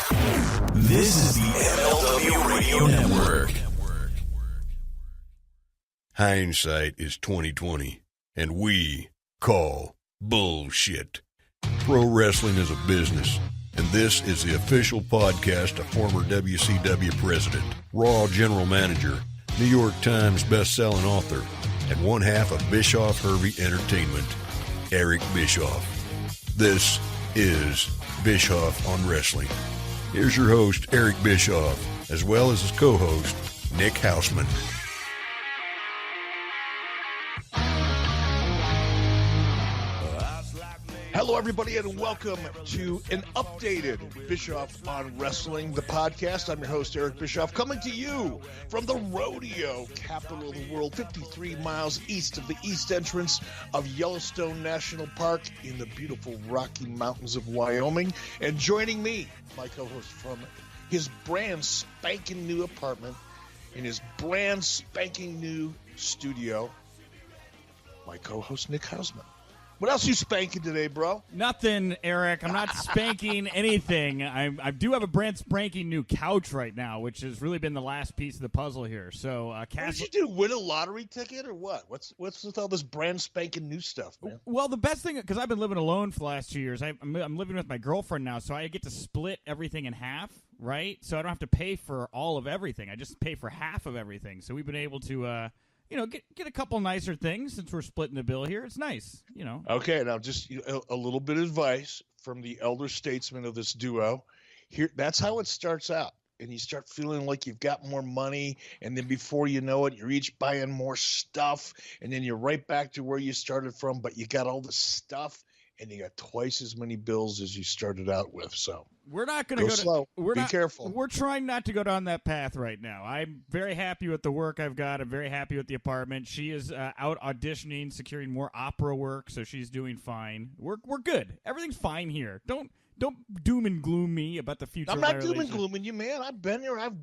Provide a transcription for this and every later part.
This is the MLW Radio Network. Hindsight is 20/20, and we call bullshit. Pro wrestling is a business, and this is the official podcast of former WCW president, RAW General Manager, New York Times best-selling author, and one half of Bischoff Hervey Entertainment, Eric Bischoff. This is Bischoff on Wrestling. Here's your host, Eric Bischoff, as well as his co-host, Nick Hausman. Hello, everybody, and welcome to an updated Bischoff on Wrestling, the podcast. I'm your host, Eric Bischoff, coming to you from the rodeo capital of the world, 53 miles east of the east entrance of Yellowstone National Park in the beautiful Rocky Mountains of Wyoming. And joining me, my co-host from his brand spanking new apartment in his brand spanking new studio, my co-host, Nick Hausman. What else you spanking today, bro? Nothing, Eric. I'm not spanking anything. I do have a brand spanking new couch right now, which has really been the last piece of the puzzle here. So, What did you do? Win a lottery ticket or what? What's with all this brand spanking new stuff, man? Well, the best thing, because I've been living alone for the last 2 years, I'm living with my girlfriend now, so I get to split everything in half, right? So I don't have to pay for all of everything. I just pay for half of everything. So we've been able to get a couple nicer things since we're splitting the bill here. It's nice, Okay, now just a little bit of advice from the elder statesman of this duo. Here, that's how it starts out. And you start feeling like you've got more money, and then before you know it, you're each buying more stuff, and then you're right back to where you started from, but you got all the stuff, and you got twice as many bills as you started out with. So we're not going to go slow. Be careful. We're trying not to go down that path right now. I'm very happy with the work I've got. I'm very happy with the apartment. She is out auditioning, securing more opera work, so she's doing fine. We're good. Everything's fine here. Don't doom and gloom me about the future. I'm not doom and glooming you, man. I've been here. I've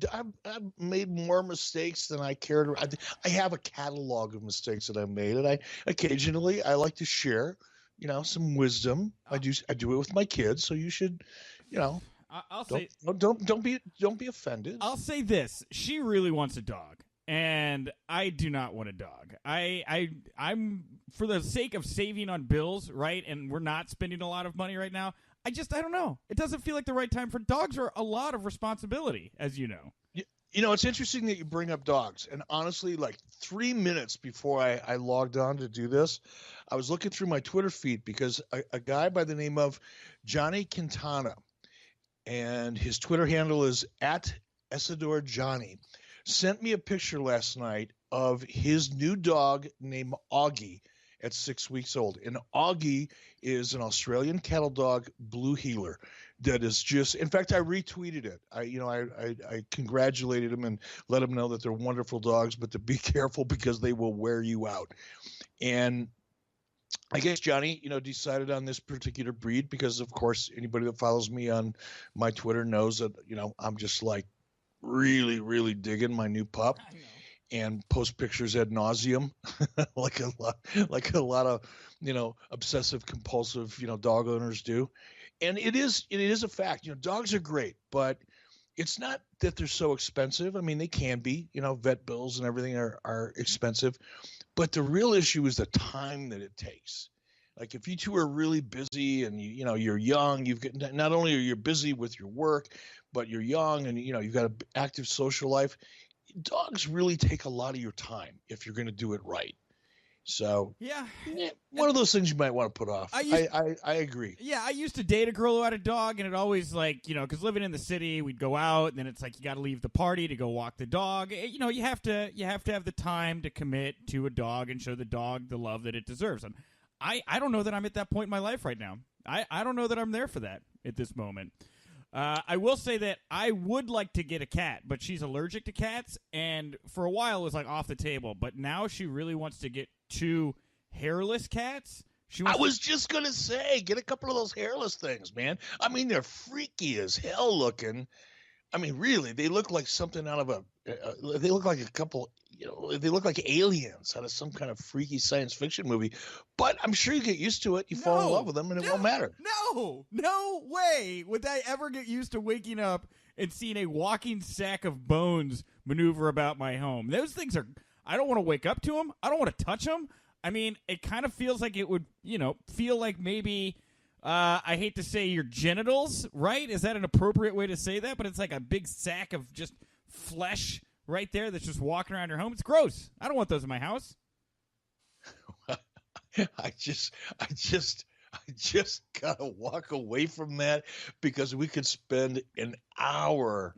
made more mistakes than I care to. I have a catalog of mistakes that I've made, and I occasionally like to share, some wisdom. I do it with my kids, so you should, don't be offended. I'll say this: she really wants a dog, and I do not want a dog. I'm for the sake of saving on bills, right? And we're not spending a lot of money right now. I don't know. It doesn't feel like the right time for dogs. Are a lot of responsibility, as you know. It's interesting that you bring up dogs. And honestly, like 3 minutes before I logged on to do this, I was looking through my Twitter feed because a guy by the name of Johnny Quintana, and his Twitter handle is @EsadorJohnny, sent me a picture last night of his new dog named Augie at 6 weeks old. And Augie is an Australian cattle dog blue heeler that is just, in fact, I retweeted it. I congratulated him and let him know that they're wonderful dogs, but to be careful because they will wear you out. And I guess Johnny, decided on this particular breed because, of course, anybody that follows me on my Twitter knows that, I'm just like really, really digging my new pup. And post pictures ad nauseum, like a lot of obsessive compulsive dog owners do, and it is a fact. Dogs are great, but it's not that they're so expensive. I mean, they can be. Vet bills and everything are expensive, but the real issue is the time that it takes. Like if you two are really busy and you're young, you've got not only are you busy with your work, but you're young and you've got an active social life. Dogs really take a lot of your time if you're going to do it right. So yeah, one of those things you might want to put off. I agree. Yeah, I used to date a girl who had a dog, and it always because living in the city, we'd go out, and then it's like you got to leave the party to go walk the dog. You have to have the time to commit to a dog and show the dog the love that it deserves. And I don't know that I'm at that point in my life right now. I don't know that I'm there for that at this moment. I will say that I would like to get a cat, but she's allergic to cats, and for a while it was off the table. But now she really wants to get 2 hairless cats. I was just going to say, get a couple of those hairless things, man. I mean, they're freaky as hell looking. I mean, really, they look like something out of they look like a couple, they look like aliens out of some kind of freaky science fiction movie. But I'm sure you get used to it. You fall in love with them, and it won't matter. No way would I ever get used to waking up and seeing a walking sack of bones maneuver about my home. Those things are, I don't want to wake up to them. I don't want to touch them. I mean, it kind of feels like it would, feel like maybe, I hate to say your genitals, right? Is that an appropriate way to say that? But it's like a big sack of just flesh right there that's just walking around your home. It's gross. I don't want those in my house. I just gotta walk away from that because we could spend an hour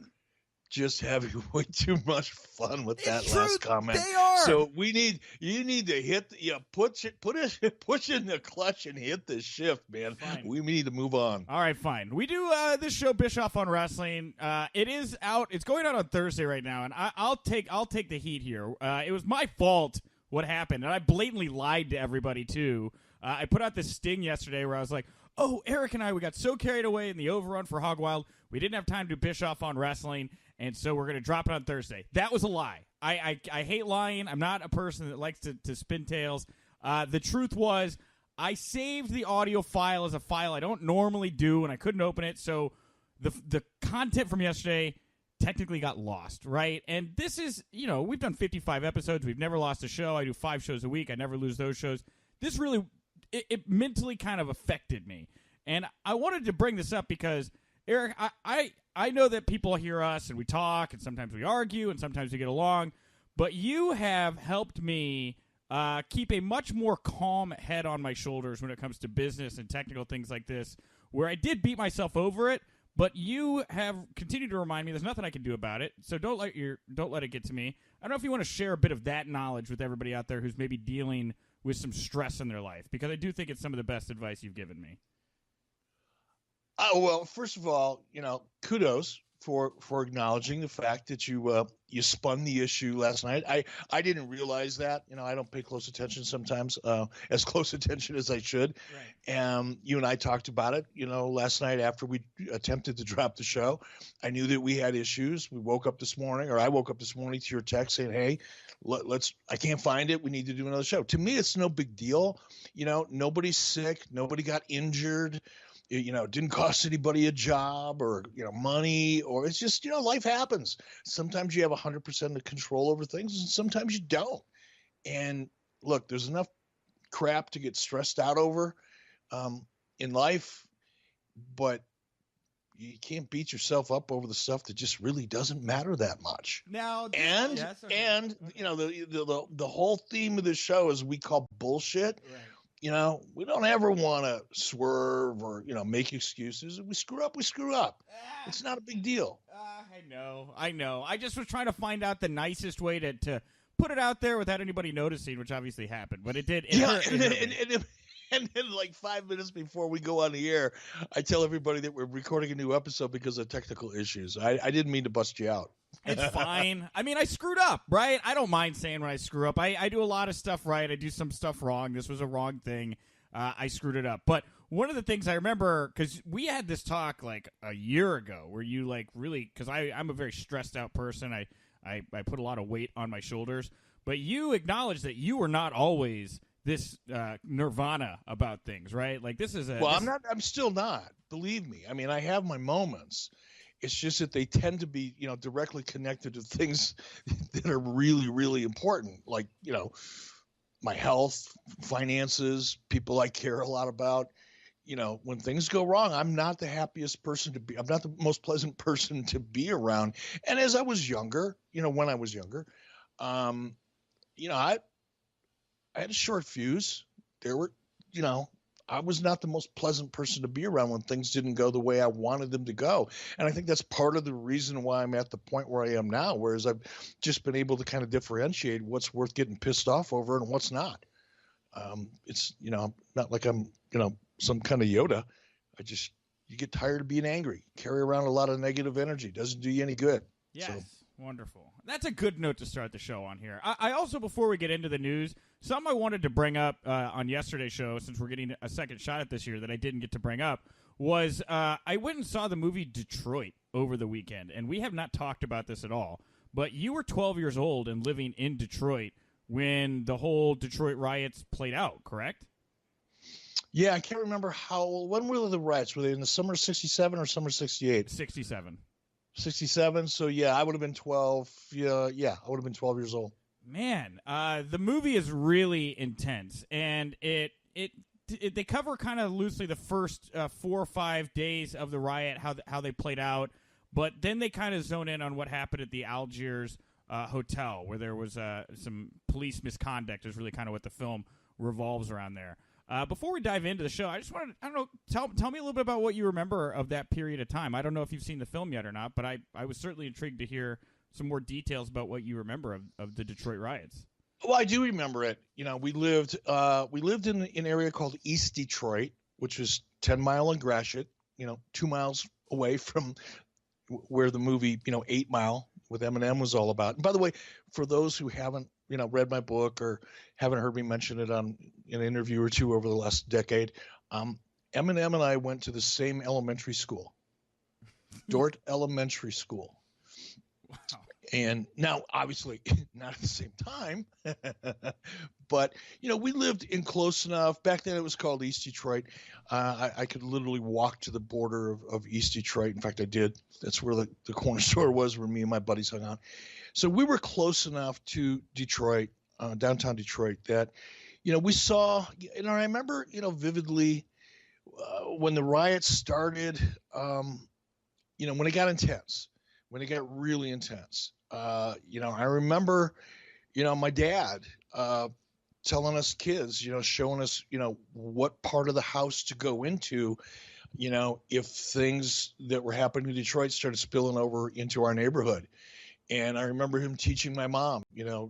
just having way too much fun with that last comment. They are. So you need to hit, push in the clutch and hit the shift, man. Fine. We need to move on. All right, fine. We do this show, Bischoff on Wrestling. It is out. It's going out on Thursday right now, and I'll take the heat here. It was my fault what happened, and I blatantly lied to everybody too. I put out this sting yesterday where I was like, "Oh, Eric and we got so carried away in the overrun for Hog Wild, we didn't have time to do Bischoff on Wrestling, and so we're going to drop it on Thursday." That was a lie. I hate lying. I'm not a person that likes to spin tails. The truth was, I saved the audio file as a file I don't normally do, and I couldn't open it, so the content from yesterday technically got lost, right? And this is, we've done 55 episodes. We've never lost a show. I do 5 shows a week. I never lose those shows. This really, it mentally kind of affected me. And I wanted to bring this up because, Eric, I know that people hear us and we talk and sometimes we argue and sometimes we get along, but you have helped me keep a much more calm head on my shoulders when it comes to business and technical things like this, where I did beat myself over it, but you have continued to remind me there's nothing I can do about it, so don't let it get to me. I don't know if you want to share a bit of that knowledge with everybody out there who's maybe dealing with some stress in their life, because I do think it's some of the best advice you've given me. Oh, well, first of all, kudos for acknowledging the fact that you spun the issue last night. I didn't realize that. I don't pay close attention sometimes, as close attention as I should. Right. And you and I talked about it, last night after we attempted to drop the show. I knew that we had issues. I woke up this morning to your text saying, "Hey, I can't find it. We need to do another show." To me, it's no big deal. Nobody's sick. Nobody got injured. It didn't cost anybody a job or, money, or it's just, life happens. Sometimes you have 100% of control over things and sometimes you don't. And look, there's enough crap to get stressed out over in life, but you can't beat yourself up over the stuff that just really doesn't matter that much. Now, the whole theme of this show is we call bullshit. Right. We don't ever want to swerve or, make excuses. If we screw up, we screw up. It's not a big deal. I know. I just was trying to find out the nicest way to put it out there without anybody noticing, which obviously happened. But it did. And then like 5 minutes before we go on the air, I tell everybody that we're recording a new episode because of technical issues. I didn't mean to bust you out. It's fine. I mean, I screwed up, right? I don't mind saying when I screw up. I do a lot of stuff right. I do some stuff wrong. This was a wrong thing. I screwed it up. But one of the things I remember, because we had this talk like a year ago where you like really, because I'm a very stressed out person. I put a lot of weight on my shoulders. But you acknowledged that you were not always this nirvana about things, right? Like this is I'm still not. Believe me. I mean, I have my moments. It's just that they tend to be, directly connected to things that are really, really important. Like, my health, finances, people I care a lot about. When things go wrong, I'm not the happiest person to be. I'm not the most pleasant person to be around. And as I was younger, when I was younger, I had a short fuse. There were, I was not the most pleasant person to be around when things didn't go the way I wanted them to go. And I think that's part of the reason why I'm at the point where I am now, whereas I've just been able to kind of differentiate what's worth getting pissed off over and what's not. It's, not like I'm, some kind of Yoda. You get tired of being angry, carry around a lot of negative energy. Doesn't do you any good. Yes. So. Wonderful. That's a good note to start the show on here. I also, before we get into the news, something I wanted to bring up on yesterday's show, since we're getting a second shot at this year that I didn't get to bring up, was I went and saw the movie Detroit over the weekend, and we have not talked about this at all. but you were 12 years old and living in Detroit when the whole Detroit riots played out, correct? Yeah, I can't remember when were the riots? Were they in the summer of 67 or summer of 68? 67. 67. So yeah, I would have been 12. Yeah, I would have been 12 years old. Man, the movie is really intense, and they cover kind of loosely the first 4 or 5 days of the riot, how they played out, but then they kind of zone in on what happened at the Algiers hotel, where there was some police misconduct. Is really kind of what the film revolves around there. Before we dive into the show, I just wanted, I don't know, tell me a little bit about what you remember of that period of time. I don't know if you've seen the film yet or not, but I was certainly intrigued to hear some more details about what you remember of the Detroit riots. Well, I do remember it. You know, we lived in an area called East Detroit, which was 10 Mile and Gratiot, 2 miles away from where the movie, 8 Mile with Eminem was all about. And by the way, for those who haven't, read my book or haven't heard me mention it on an interview or two over the last decade, Eminem and I went to the same elementary school, Dort Elementary School. Wow. And now, obviously, not at the same time, but, we lived in close enough. Back then, it was called East Detroit. I could literally walk to the border of East Detroit. In fact, I did. That's where the corner store was, where me and my buddies hung out. So we were close enough to Detroit, downtown Detroit, that, we saw, and I remember, vividly when the riots started, when it got intense. When it got really intense, I remember, my dad telling us kids, showing us, what part of the house to go into, if things that were happening in Detroit started spilling over into our neighborhood. And I remember him teaching my mom,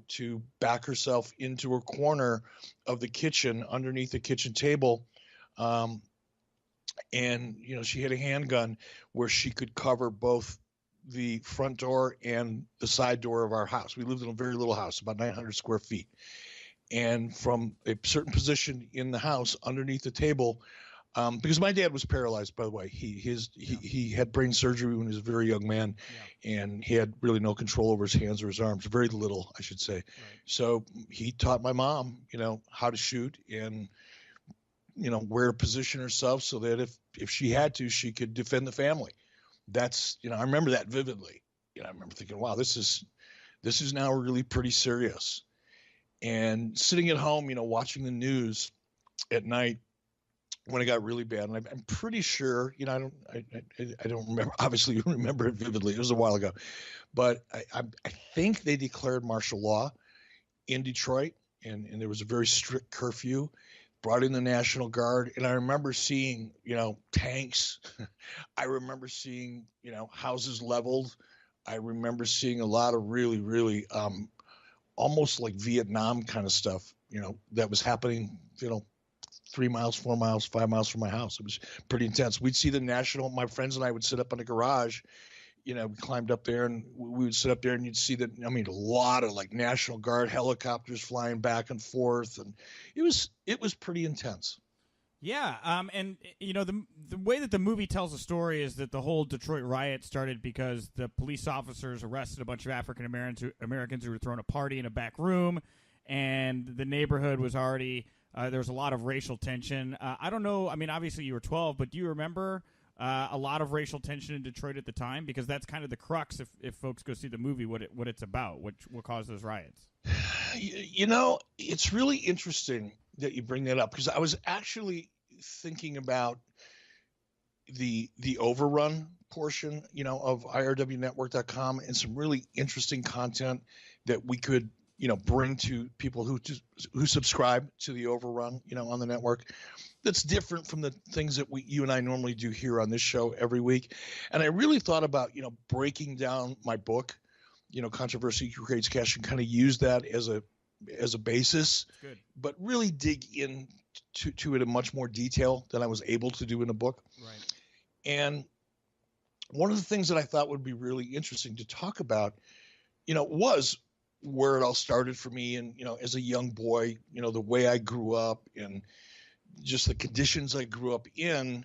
to back herself into a corner of the kitchen underneath the kitchen table. And, she had a handgun where she could cover both the front door and the side door of our house. We lived in a very little house, about 900 square feet. And from a certain position in the house underneath the table, because my dad was paralyzed, by the way, he had brain surgery when he was a very young man, and he had really no control over his hands or his arms, very little, I should say. Right. So he taught my mom, how to shoot and, where to position herself so that if she had to, she could defend the family. That's, I remember that vividly. I remember thinking, wow, this is now really pretty serious. And sitting at home, watching the news at night when it got really bad. And I'm pretty sure, I don't remember, obviously you remember it vividly. It was a while ago, but I think they declared martial law in Detroit, and there was a very strict curfew. Brought in the National Guard, and I remember seeing, tanks. I remember seeing, houses leveled. I remember seeing a lot of really, really almost like Vietnam kind of stuff, that was happening, 3 miles, 4 miles, 5 miles from my house. It was pretty intense. We'd see my friends and I would sit up in the garage. We climbed up there and we would sit up there and you'd see that, a lot of like National Guard helicopters flying back and forth. And it was pretty intense. Yeah. And the way that the movie tells the story is that the whole Detroit riot started because the police officers arrested a bunch of African Americans who were throwing a party in a back room, and the neighborhood was already, there was a lot of racial tension. I don't know. I mean, obviously you were 12, but do you remember a lot of racial tension in Detroit at the time? Because that's kind of the crux if folks go see the movie, what it's about, what caused those riots. It's really interesting that you bring that up, because I was actually thinking about the overrun portion, of IRWnetwork.com, and some really interesting content that we could, bring to people who subscribe to the overrun, on the network. That's different from the things that you and I normally do here on this show every week. And I really thought about, breaking down my book, Controversy Creates Cash, and kind of use that as a basis. Good. But really dig to it in much more detail than I was able to do in a book. Right. And one of the things that I thought would be really interesting to talk about, was where it all started for me. And, as a young boy, the way I grew up and just the conditions I grew up in,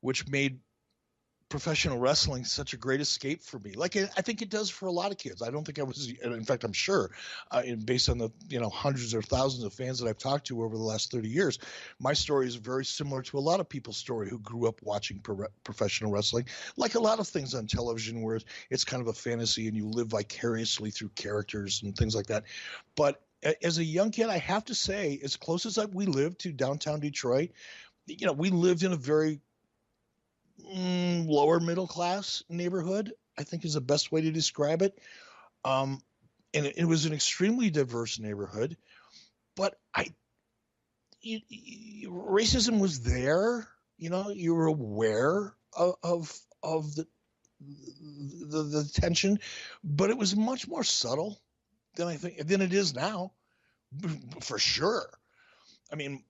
which made professional wrestling such a great escape for me. Like I think it does for a lot of kids. I don't think I was, in fact, I'm sure, based on the hundreds or thousands of fans that I've talked to over the last 30 years, my story is very similar to a lot of people's story who grew up watching professional wrestling. Like a lot of things on television, where it's kind of a fantasy and you live vicariously through characters and things like that. But as a young kid, I have to say, as close as we lived to downtown Detroit, we lived in a very lower middle class neighborhood, I think is the best way to describe it. And it was an extremely diverse neighborhood, but racism was there. You were aware of the tension, but it was much more subtle than it is now, for sure. I mean,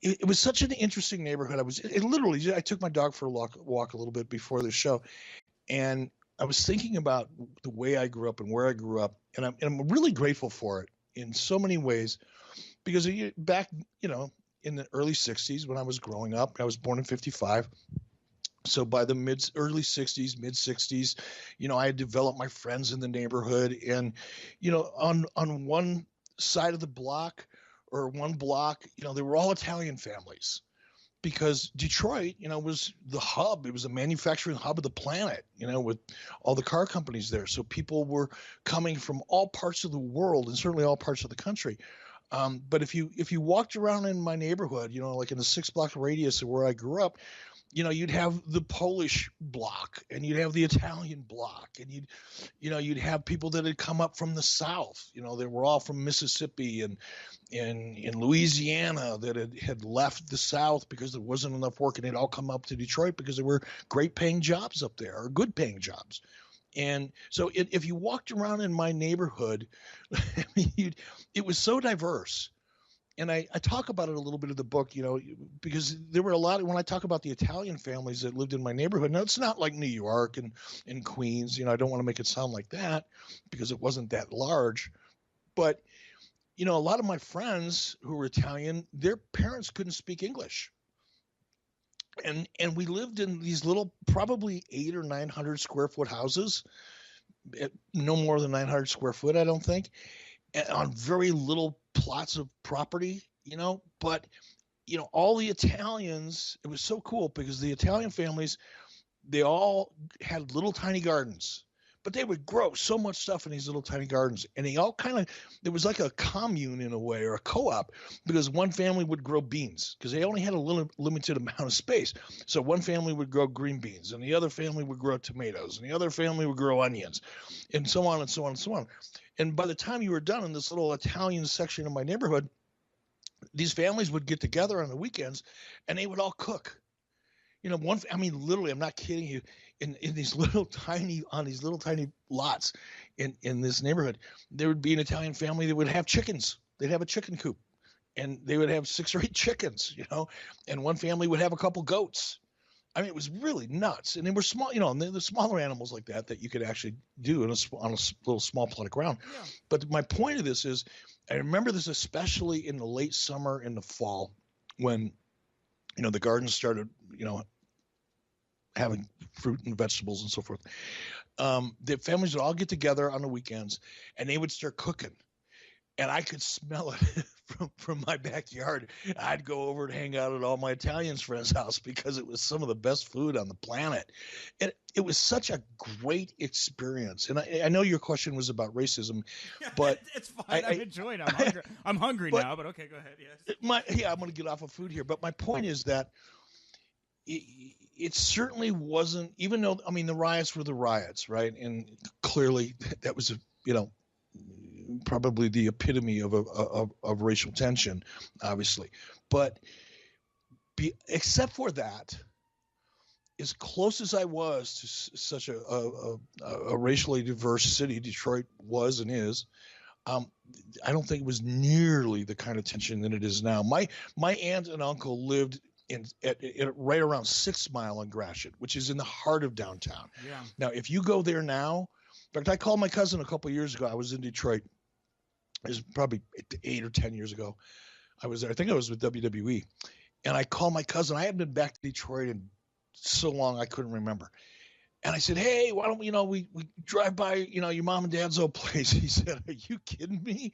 it was such an interesting neighborhood. I took my dog for a walk a little bit before the show, and I was thinking about the way I grew up and where I grew up, and I'm really grateful for it in so many ways, because back, in the early 60s when I was growing up, I was born in 55. So by the early 60s, mid 60s, I had developed my friends in the neighborhood, and, on one side of the block, or one block, they were all Italian families, because Detroit, was the hub. It was a manufacturing hub of the planet, with all the car companies there. So people were coming from all parts of the world, and certainly all parts of the country. But if you walked around in my neighborhood, like in the 6-block radius of where I grew up, you'd have the Polish block, and you'd have the Italian block, and you'd have people that had come up from the South. They were all from Mississippi and in Louisiana that had left the South because there wasn't enough work, and they'd all come up to Detroit because there were great paying jobs up there, or good paying jobs. And so if you walked around in my neighborhood, it was so diverse. And I talk about it a little bit in the book, because there were a lot when I talk about the Italian families that lived in my neighborhood. Now, it's not like New York and Queens. I don't want to make it sound like that, because it wasn't that large. But, a lot of my friends who were Italian, their parents couldn't speak English. And we lived in these little, probably 800 or 900 square foot houses, no more than 900 square foot, I don't think, on very little plots of property, but, all the Italians, it was so cool because the Italian families, they all had little tiny gardens, but they would grow so much stuff in these little tiny gardens. And they all there was like a commune in a way, or a co-op, because one family would grow beans because they only had a limited amount of space. So one family would grow green beans, and the other family would grow tomatoes, and the other family would grow onions, and so on and so on and so on. And by the time you were done in this little Italian section of my neighborhood, these families would get together on the weekends, and they would all cook. Literally, I'm not kidding you, in these little tiny lots in this neighborhood, there would be an Italian family that would have chickens. They'd have a chicken coop, and they would have 6 or 8 chickens, and one family would have a couple goats. I mean, it was really nuts. And they were small, and the smaller animals like that you could actually do on a little small plot of ground. Yeah. But my point of this is, I remember this especially in the late summer and the fall, when, the gardens started, having fruit and vegetables and so forth. The families would all get together on the weekends, and they would start cooking. And I could smell it from my backyard. I'd go over and hang out at all my Italian friends' house because it was some of the best food on the planet. And it was such a great experience. And I know your question was about racism, but it's fine. I'm enjoying it. I'm hungry now, but okay, go ahead. Yes. I'm going to get off of food here. But my point is that it certainly wasn't, even though, the riots were the riots, right? And clearly that was probably the epitome of racial tension, obviously. But except for that, as close as I was to such a racially diverse city, Detroit was and is, I don't think it was nearly the kind of tension that it is now. My aunt and uncle lived at right around 6 Mile and Gratiot, which is in the heart of downtown. Yeah. Now, if you go there now, in fact, I called my cousin a couple of years ago. I was in Detroit. It was probably 8 or 10 years ago. I was there. I think I was with WWE. And I called my cousin. I hadn't been back to Detroit in so long I couldn't remember. And I said, hey, why don't we, we drive by, your mom and dad's old place. He said, are you kidding me?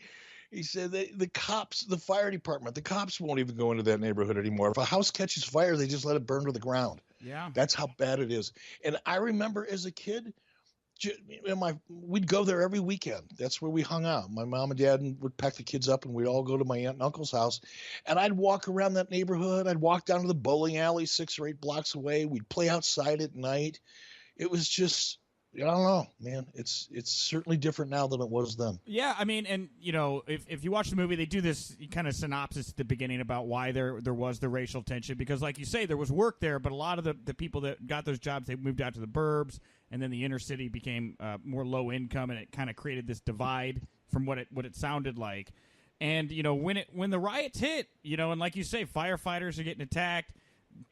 He said, the cops, the fire department, the cops won't even go into that neighborhood anymore. If a house catches fire, they just let it burn to the ground. Yeah. That's how bad it is. And I remember as a kid, we'd go there every weekend. That's where we hung out. My mom and dad would pack the kids up, and we'd all go to my aunt and uncle's house. And I'd walk around that neighborhood. I'd walk down to the bowling alley 6 or 8 blocks away. We'd play outside at night. It was just, I don't know, man. It's certainly different now than it was then. Yeah, I mean, and if you watch the movie, they do this kind of synopsis at the beginning about why there was the racial tension, because, like you say, there was work there, but a lot of the people that got those jobs, they moved out to the burbs, and then the inner city became more low income, and it kind of created this divide from what it sounded like. And when the riots hit, and like you say, firefighters are getting attacked,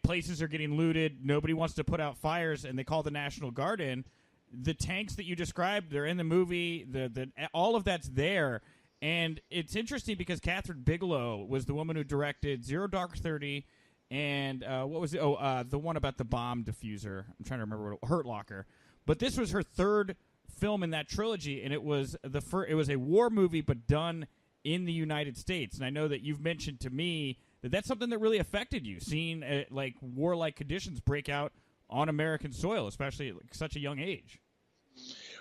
places are getting looted, nobody wants to put out fires, and they call the National Guard in. The tanks that you described, they're in the movie. The all of that's there, and it's interesting because Catherine Bigelow was the woman who directed Zero Dark 30, and what was it? The one about the bomb diffuser. I'm trying to remember Hurt Locker. But this was her third film in that trilogy, and it was It was a war movie, but done in the United States. And I know that you've mentioned to me that that's something that really affected you, seeing like warlike conditions break out on American soil, especially at such a young age.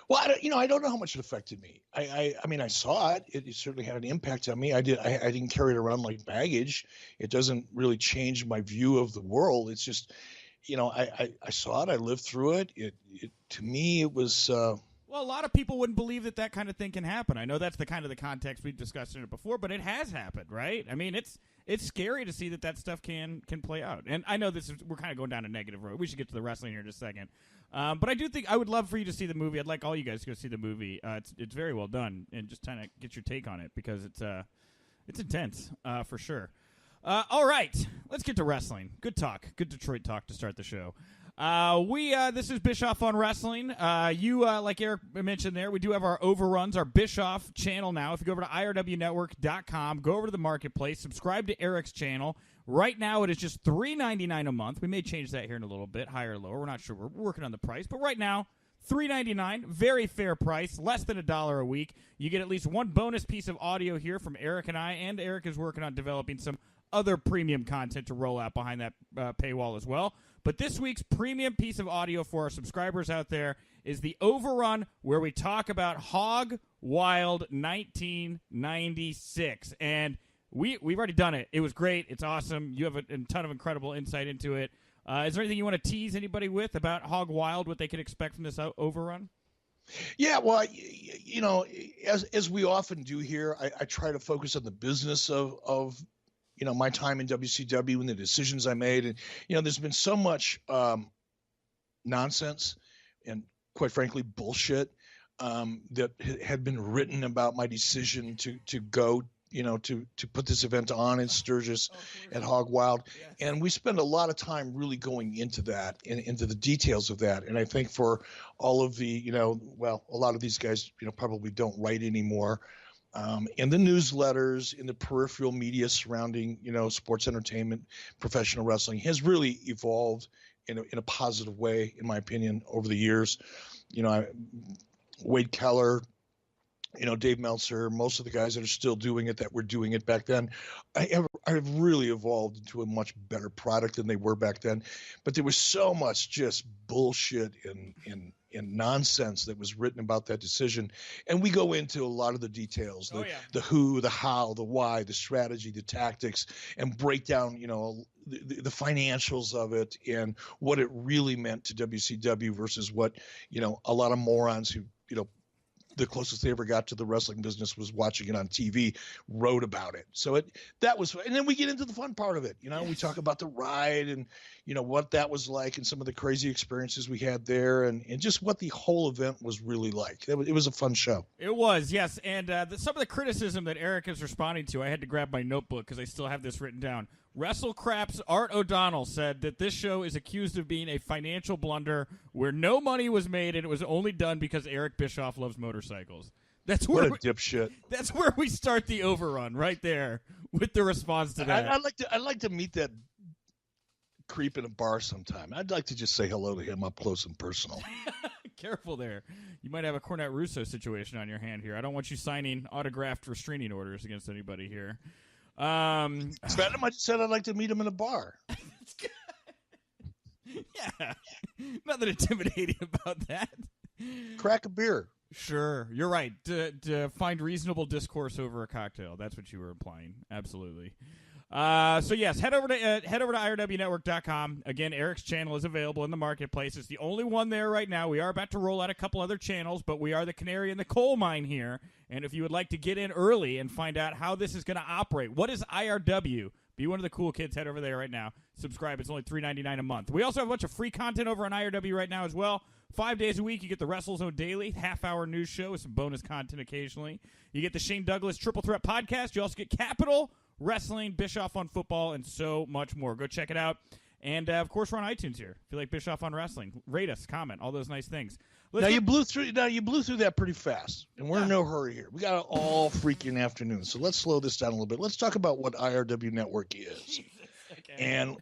Well, I don't know how much it affected me. I mean, I saw it. It certainly had an impact on me. I didn't carry it around like baggage. It doesn't really change my view of the world. It's just, I saw it. I lived through it. It to me, it was. Well, a lot of people wouldn't believe that kind of thing can happen. I know that's the context we've discussed in it before, but it has happened, right? I mean, it's scary to see that stuff can play out. And I know we're kind of going down a negative road. We should get to the wrestling here in just a second. But I do think I would love for you to see the movie. I'd like all you guys to go see the movie. It's very well done, and just kind of get your take on it because it's intense for sure. All right, let's get to wrestling. Good talk, good Detroit talk to start the show. This is Bischoff on Wrestling. Like Eric mentioned there, we do have our overruns, our Bischoff channel now. If you go over to IRWnetwork.com, go over to the marketplace, subscribe to Eric's channel. Right now, it is just $3.99 a month. We may change that here in a little bit, higher or lower. We're not sure. We're working on the price. But right now, $3.99, very fair price, less than $1 a week. You get at least one bonus piece of audio here from Eric and I, and Eric is working on developing some other premium content to roll out behind that paywall as well. But this week's premium piece of audio for our subscribers out there is the Overrun, where we talk about Hog Wild 1996. And we've already done it. It was great. It's awesome. You have a ton of incredible insight into it. Is there anything you want to tease anybody with about Hog Wild, what they could expect from this Overrun? Yeah, well, as we often do here, I try to focus on the business of my time in WCW and the decisions I made. And, there's been so much nonsense and, quite frankly, bullshit that had been written about my decision to go, to put this event on in Sturgis at Hog Wild. Yes. And we spend a lot of time really going into that and into the details of that. And I think for all of the, a lot of these guys, probably don't write anymore. In the newsletters, in the peripheral media surrounding, sports entertainment, professional wrestling has really evolved in a positive way, in my opinion, over the years. Wade Keller, Dave Meltzer, most of the guys that are still doing it, that were doing it back then, I have really evolved into a much better product than they were back then. But there was so much just bullshit and nonsense that was written about that decision. And we go into a lot of the details, the who, the how, the why, the strategy, the tactics, and break down, the financials of it and what it really meant to WCW versus what, a lot of morons who, the closest they ever got to the wrestling business was watching it on TV, wrote about it. So that was, and then we get into the fun part of it. We talk about the ride and, what that was like and some of the crazy experiences we had there and just what the whole event was really like. It was a fun show. It was, yes. And some of the criticism that Eric is responding to, I had to grab my notebook because I still have this written down. WrestleCrap's Art O'Donnell said that this show is accused of being a financial blunder where no money was made and it was only done because Eric Bischoff loves motorcycles. What a dipshit. That's where we start the overrun, right there, with the response to that. I'd like to meet that creep in a bar sometime, I'd like to just say hello to him up close and personal. Careful there. You might have a Cornette Russo situation on your hand here. I don't want you signing autographed restraining orders against anybody here. I just said I'd like to meet him in a bar. Yeah. Nothing intimidating about that. Crack a beer. Sure. You're right. To find reasonable discourse over a cocktail. That's what you were implying. Absolutely. So yes, head over to IRWNetwork.com. Again, Eric's channel is available in the marketplace. It's the only one there right now. We are about to roll out a couple other channels, but we are the canary in the coal mine here. And if you would like to get in early and find out how this is going to operate, what is IRW? Be one of the cool kids. Head over there right now. Subscribe. It's only $3.99 a month. We also have a bunch of free content over on IRW right now as well. 5 days a week, you get the WrestleZone Daily, half-hour news show with some bonus content occasionally. You get the Shane Douglas Triple Threat Podcast. You also get Capital Wrestling, Bischoff on Football, and so much more. Go check it out. And, of course, we're on iTunes here. If you like Bischoff on Wrestling, rate us, comment, all those nice things. You blew through that pretty fast, and we're in no hurry here. We got it all freaking afternoon, so let's slow this down a little bit. Let's talk about what IRW Network is. Okay. And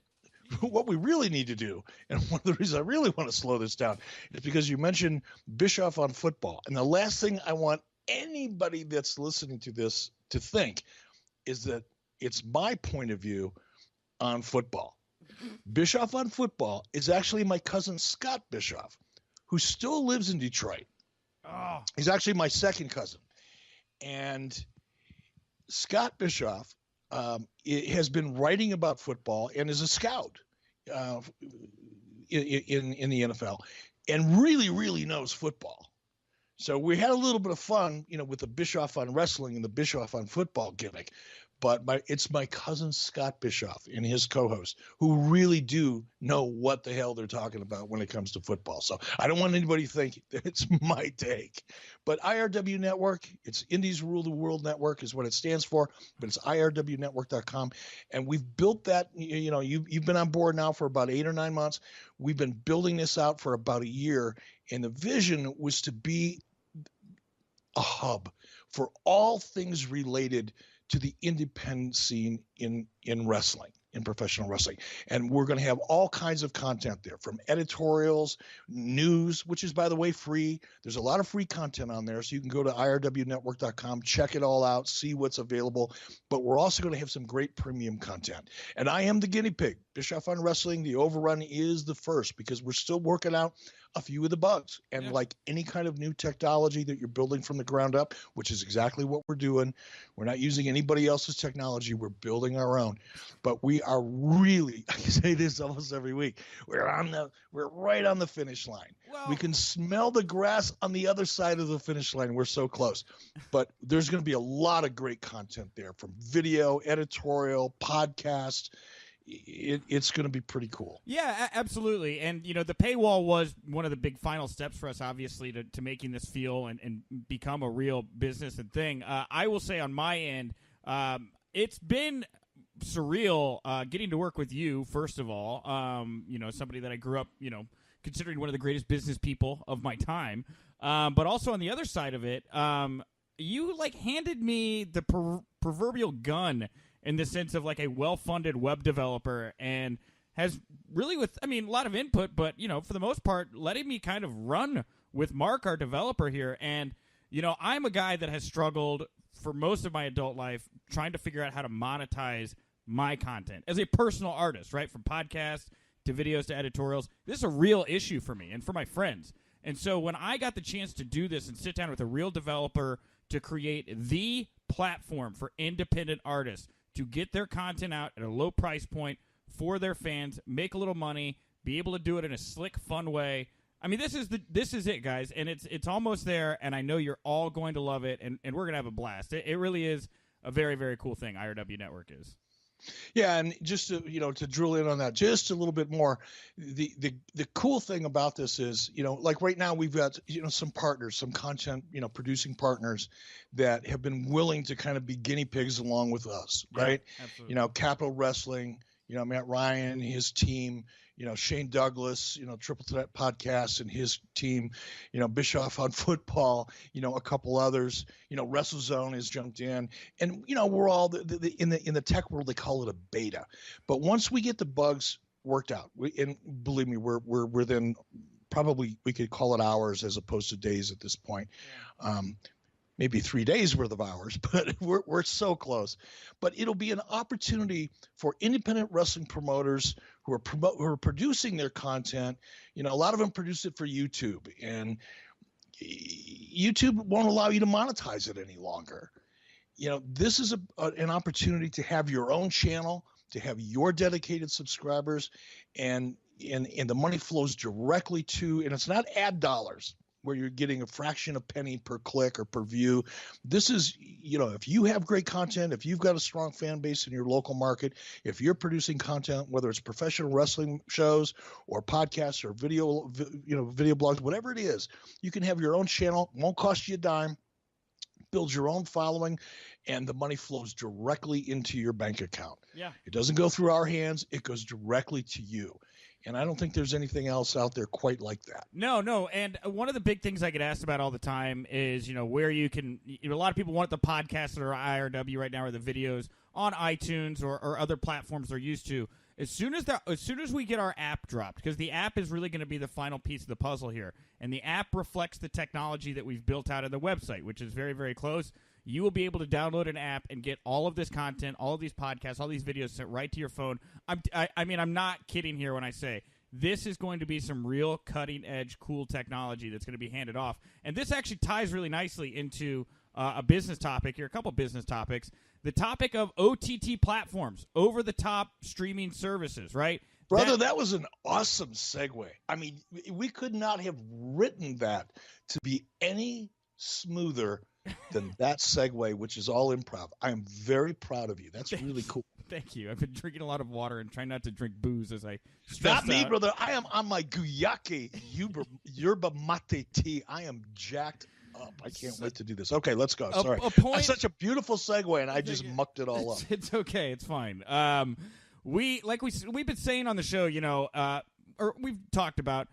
what we really need to do, and one of the reasons I really want to slow this down, is because you mentioned Bischoff on Football. And the last thing I want anybody that's listening to this to think is that it's my point of view on football. Bischoff on Football is actually my cousin Scott Bischoff, who still lives in Detroit. Oh. He's actually my second cousin. And Scott Bischoff has been writing about football and is a scout in the NFL and really, really knows football. So we had a little bit of fun, with the Bischoff on Wrestling and the Bischoff on Football gimmick. But it's my cousin Scott Bischoff and his co-host who really do know what the hell they're talking about when it comes to football. So I don't want anybody to think that it's my take. But IRW Network, it's Indies Rule the World Network is what it stands for, but it's IRWNetwork.com. And we've built that, you've been on board now for about 8 or 9 months. We've been building this out for about a year. And the vision was to be a hub for all things related to the independent scene in wrestling, in professional wrestling. And we're going to have all kinds of content there, from editorials, news, which is, by the way, free. There's a lot of free content on there, so you can go to IRWNetwork.com, check it all out, see what's available. But we're also going to have some great premium content. And I am the guinea pig. Bischoff on Wrestling, the overrun is the first, because we're still working out a few of the bugs. And like any kind of new technology that you're building from the ground up, which is exactly what we're doing, we're not using anybody else's technology. We're building our own. But we are really, I say this almost every week, we're right on the finish line. Well, we can smell the grass on the other side of the finish line. We're so close. But there's going to be a lot of great content there, from video, editorial, podcast. It's going to be pretty cool. Yeah, absolutely. And, the paywall was one of the big final steps for us, obviously, to making this feel and become a real business and thing. I will say on my end, it's been surreal getting to work with you, first of all. Somebody that I grew up, considering one of the greatest business people of my time. But also on the other side of it, you, handed me the proverbial gun in the sense of a well-funded web developer, and has really a lot of input, but, for the most part, letting me kind of run with Mark, our developer here. And, I'm a guy that has struggled for most of my adult life trying to figure out how to monetize my content as a personal artist, right? From podcasts to videos to editorials. This is a real issue for me and for my friends. And so when I got the chance to do this and sit down with a real developer to create the platform for independent artists to get their content out at a low price point for their fans, make a little money, be able to do it in a slick, fun way. This is it, guys, and it's almost there, and I know you're all going to love it, and we're going to have a blast. It really is a very, very cool thing, IRW Network is. Yeah, and just to drill in on that just a little bit more, the cool thing about this is, right now we've got, some partners, some content, producing partners that have been willing to kind of be guinea pigs along with us, right? Yeah, absolutely. Capital Wrestling, Matt Ryan, his team, Shane Douglas, Triple Threat Podcast and his team, Bischoff on Football, a couple others, WrestleZone has jumped in, and we're all in the tech world, they call it a beta. But once we get the bugs worked out. And believe me, we're within probably, we could call it hours as opposed to days at this point. Maybe 3 days worth of hours, but we're so close. But it'll be an opportunity for independent wrestling promoters who are producing their content. You know, a lot of them produce it for YouTube, and YouTube won't allow you to monetize it any longer. You know, this is an opportunity to have your own channel, to have your dedicated subscribers, and the money flows directly to, and it's not ad dollars where you're getting a fraction of penny per click or per view. This is, you know, if you have great content, if you've got a strong fan base in your local market, if you're producing content, whether it's professional wrestling shows or podcasts or video blogs, whatever it is, you can have your own channel. Won't cost you a dime. Build your own following, and the money flows directly into your bank account. Yeah. It doesn't go through our hands. It goes directly to you. And I don't think there's anything else out there quite like that. No. And one of the big things I get asked about all the time is, you know, where you can, you know, a lot of people want the podcasts that are IRW right now or the videos on iTunes or other platforms they're used to. As soon as we get our app dropped, because the app is really going to be the final piece of the puzzle here, and the app reflects the technology that we've built out of the website, which is very, very close. You will be able to download an app and get all of this content, all of these podcasts, all these videos sent right to your phone. I mean, I'm not kidding here when I say this is going to be some real cutting-edge, cool technology that's going to be handed off. And this actually ties really nicely into a business topic here, a couple business topics. The topic of OTT platforms, over-the-top streaming services, right? Brother, that was an awesome segue. I mean, we could not have written that to be any smoother than that segue, which is all improv. I am very proud of you. That's really cool. Thank you. I've been drinking a lot of water and trying not to drink booze as I stress Not me, out. brother. I am on my Guyake yerba mate tea. I am jacked up. I can't wait to do this. Okay, let's go. Sorry. That's such a beautiful segue, and I just mucked it all up. It's okay. It's fine. We've been saying on the show, you know, or we've talked about,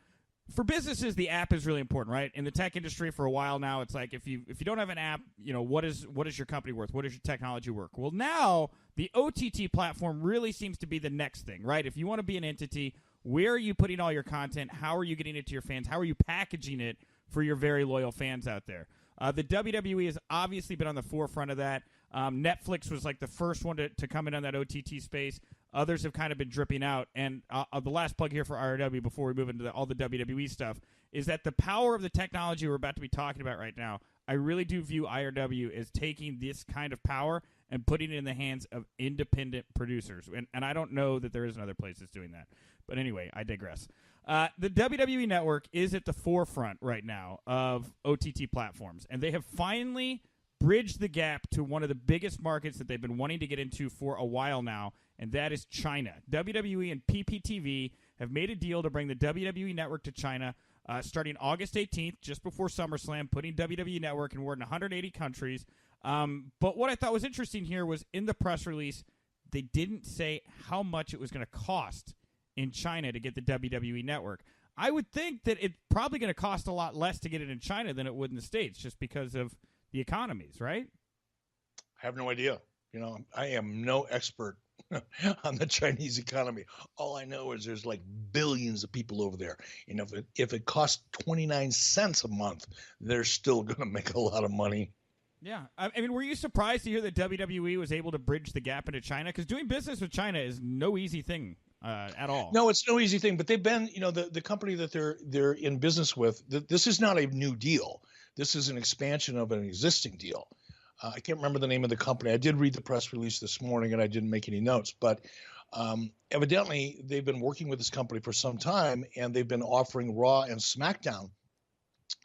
for businesses, the app is really important, right? In the tech industry for a while now, it's like if you don't have an app, you know, what is your company worth? What is your technology worth? Well, now the OTT platform really seems to be the next thing, right? If you want to be an entity, where are you putting all your content? How are you getting it to your fans? How are you packaging it for your very loyal fans out there? The WWE has obviously been on the forefront of that. Netflix was like the first one to come in on that OTT space. Others have kind of been dripping out. And the last plug here for IRW before we move into all the WWE stuff is that the power of the technology we're about to be talking about right now, I really do view IRW as taking this kind of power and putting it in the hands of independent producers. And I don't know that there is another place that's doing that. But anyway, I digress. The WWE Network is at the forefront right now of OTT platforms, and they have finally bridged the gap to one of the biggest markets that they've been wanting to get into for a while now, and that is China. WWE and PPTV have made a deal to bring the WWE Network to China starting August 18th, just before SummerSlam, putting WWE Network in more than 180 countries. But what I thought was interesting here was in the press release, they didn't say how much it was going to cost in China to get the WWE Network. I would think that it's probably going to cost a lot less to get it in China than it would in the States, just because of the economies, right? I have no idea. You know, I am no expert on the Chinese economy. All I know is there's like billions of people over there. You know, if it costs 29 cents a month, they're still going to make a lot of money. Yeah. I mean, were you surprised to hear that WWE was able to bridge the gap into China? Because doing business with China is no easy thing at all. No, it's no easy thing. But they've been, you know, the company that they're in business with, this is not a new deal. This is an expansion of an existing deal. I can't remember the name of the company. I did read the press release this morning, and I didn't make any notes. But evidently, they've been working with this company for some time, and they've been offering Raw and SmackDown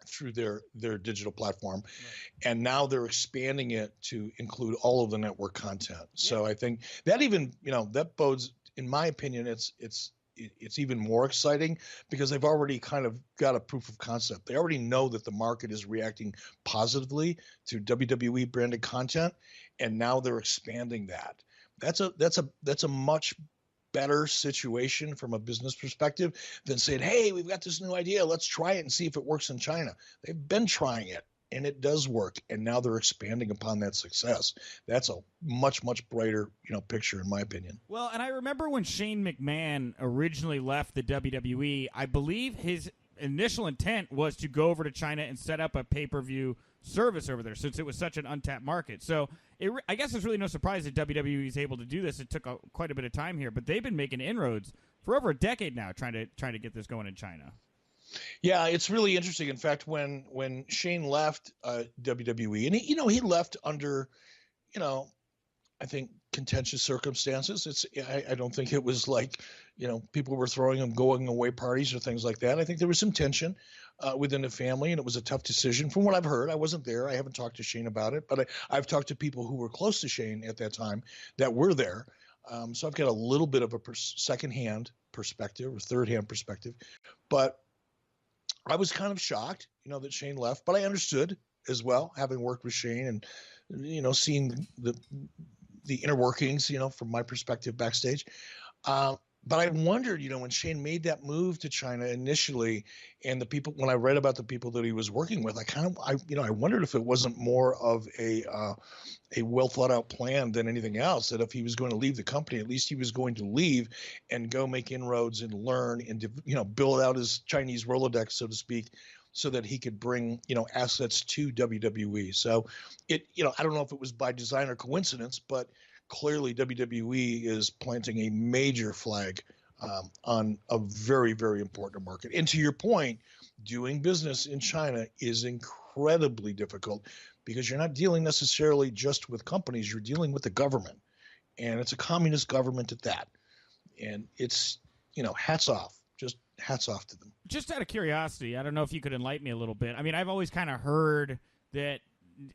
through their digital platform. Right. And now they're expanding it to include all of the network content. Yeah. So I think that even, you know, that bodes, in my opinion, it's even more exciting because they've already kind of got a proof of concept. They already know that the market is reacting positively to WWE branded content, and now they're expanding that. That's a much better situation from a business perspective than saying, hey, we've got this new idea. Let's try it and see if it works in China. They've been trying it, and it does work. And now they're expanding upon that success. That's a much, much brighter, picture in my opinion. Well, and I remember when Shane McMahon originally left the WWE, I believe his initial intent was to go over to China and set up a pay-per-view service over there, since it was such an untapped market. So I guess it's really no surprise that WWE is able to do this. It took quite a bit of time here, but they've been making inroads for over a decade now, trying to get this going in China. Yeah, it's really interesting. In fact, when Shane left WWE, and he left under, I think contentious circumstances. I don't think it was like, people were throwing him going away parties or things like that. I think there was some tension within the family, and it was a tough decision. From what I've heard, I wasn't there. I haven't talked to Shane about it, but I've talked to people who were close to Shane at that time that were there. So I've got a little bit of a second-hand perspective or third-hand perspective, but I was kind of shocked, that Shane left, but I understood as well, having worked with Shane and, seeing the inner workings, from my perspective backstage. But I wondered, when Shane made that move to China initially, and when I read about the people that he was working with, I wondered if it wasn't more of a well thought out plan than anything else, that if he was going to leave the company, at least he was going to leave and go make inroads and learn and, build out his Chinese Rolodex, so to speak, so that he could bring, assets to WWE. So I don't know if it was by design or coincidence, but clearly WWE is planting a major flag on a very, very important market. And to your point, doing business in China is incredibly difficult because you're not dealing necessarily just with companies, you're dealing with the government. And it's a communist government at that. And it's, hats off. Just hats off to them. Just out of curiosity, I don't know if you could enlighten me a little bit. I mean, I've always kind of heard that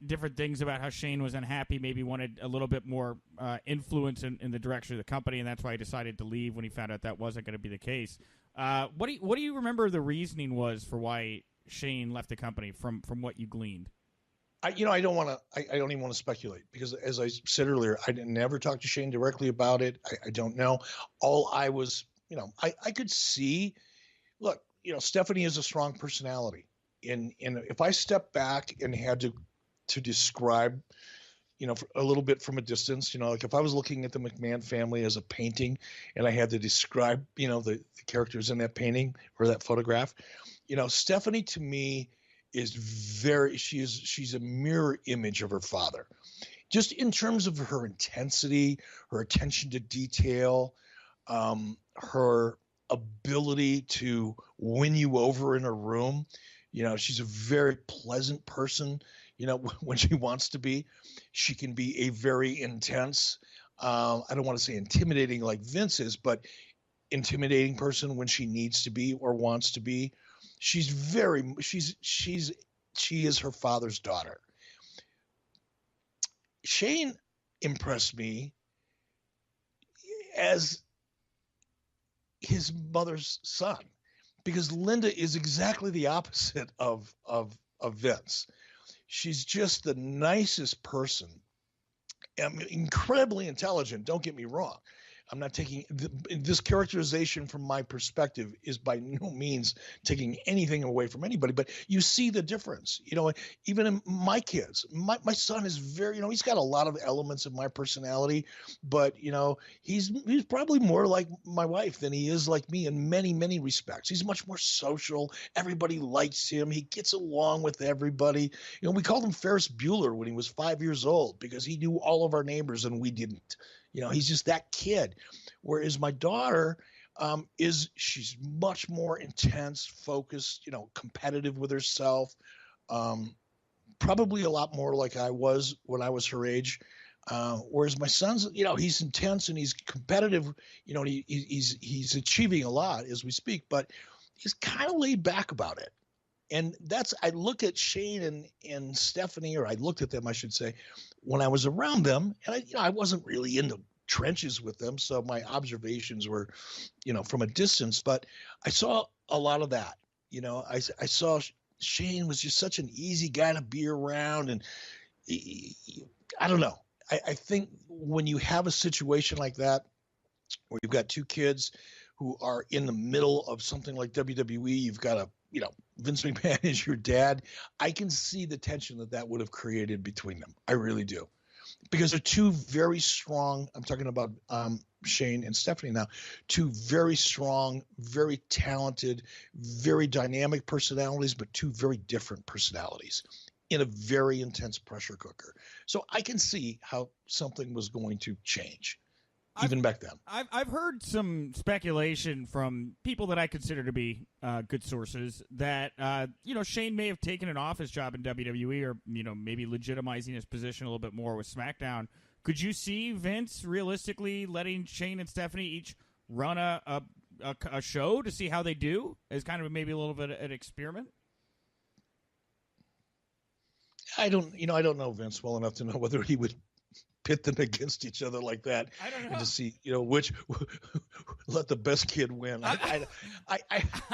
different things about how Shane was unhappy, maybe wanted a little bit more influence in the direction of the company, and that's why he decided to leave when he found out that wasn't going to be the case. What do you remember the reasoning was for why Shane left the company from what you gleaned? I don't even want to speculate because, as I said earlier, I never talked to Shane directly about it. I don't know. All I was, I could see, look, Stephanie is a strong personality. And if I step back and had to describe, a little bit from a distance, like if I was looking at the McMahon family as a painting and I had to describe, the characters in that painting or that photograph, Stephanie to me is she's a mirror image of her father, just in terms of her intensity, her attention to detail, her ability to win you over in a room. She's a very pleasant person. When she wants to be, she can be a very intense, I don't want to say intimidating like Vince is, but intimidating person when she needs to be or wants to be. She is her father's daughter. Shane impressed me as his mother's son, because Linda is exactly the opposite of Vince. She's just the nicest person. Incredibly intelligent, don't get me wrong. I'm not taking this characterization from my perspective is by no means taking anything away from anybody, but you see the difference. Even in my kids, my son is very, he's got a lot of elements of my personality, but he's probably more like my wife than he is like me in many, many respects. He's much more social. Everybody likes him. He gets along with everybody. We called him Ferris Bueller when he was 5 years old because he knew all of our neighbors and we didn't. He's just that kid. Whereas my daughter she's much more intense, focused, competitive with herself, probably a lot more like I was when I was her age. Whereas my son's, he's intense and he's competitive, he's achieving a lot as we speak, but he's kind of laid back about it. And I look at Shane and Stephanie, or I looked at them, I should say, when I was around them, and I wasn't really in the trenches with them, so my observations were, from a distance, but I saw a lot of that. I saw Shane was just such an easy guy to be around, and I don't know. I think when you have a situation like that, where you've got two kids who are in the middle of something like WWE, you've got to, Vince McMahon is your dad, I can see the tension that would have created between them. I really do. Because they're two very strong, I'm talking about Shane and Stephanie now, two very strong, very talented, very dynamic personalities, but two very different personalities in a very intense pressure cooker. So I can see how something was going to change. Even back then. I've heard some speculation from people that I consider to be good sources that, Shane may have taken an office job in WWE or, maybe legitimizing his position a little bit more with SmackDown. Could you see Vince realistically letting Shane and Stephanie each run a show to see how they do as kind of maybe a little bit of an experiment? I don't know Vince well enough to know whether he would pit them against each other like that. I don't know. And to see, which let the best kid win. I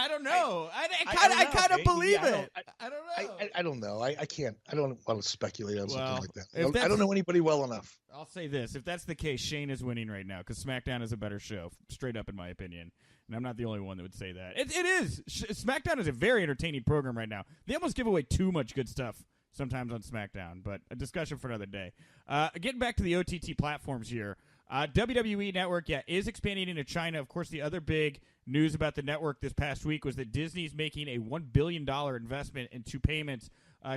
don't know. I kind of believe it. I don't know. I don't know. I can't. I don't want to speculate on something like that. I don't know anybody well enough. I'll say this. If that's the case, Shane is winning right now because SmackDown is a better show, straight up in my opinion. And I'm not the only one that would say that. It is. SmackDown is a very entertaining program right now. They almost give away too much good stuff sometimes on SmackDown, but a discussion for another day. Getting back to the OTT platforms here, WWE Network, is expanding into China. Of course, the other big news about the network this past week was that Disney's making a $1 billion investment into payments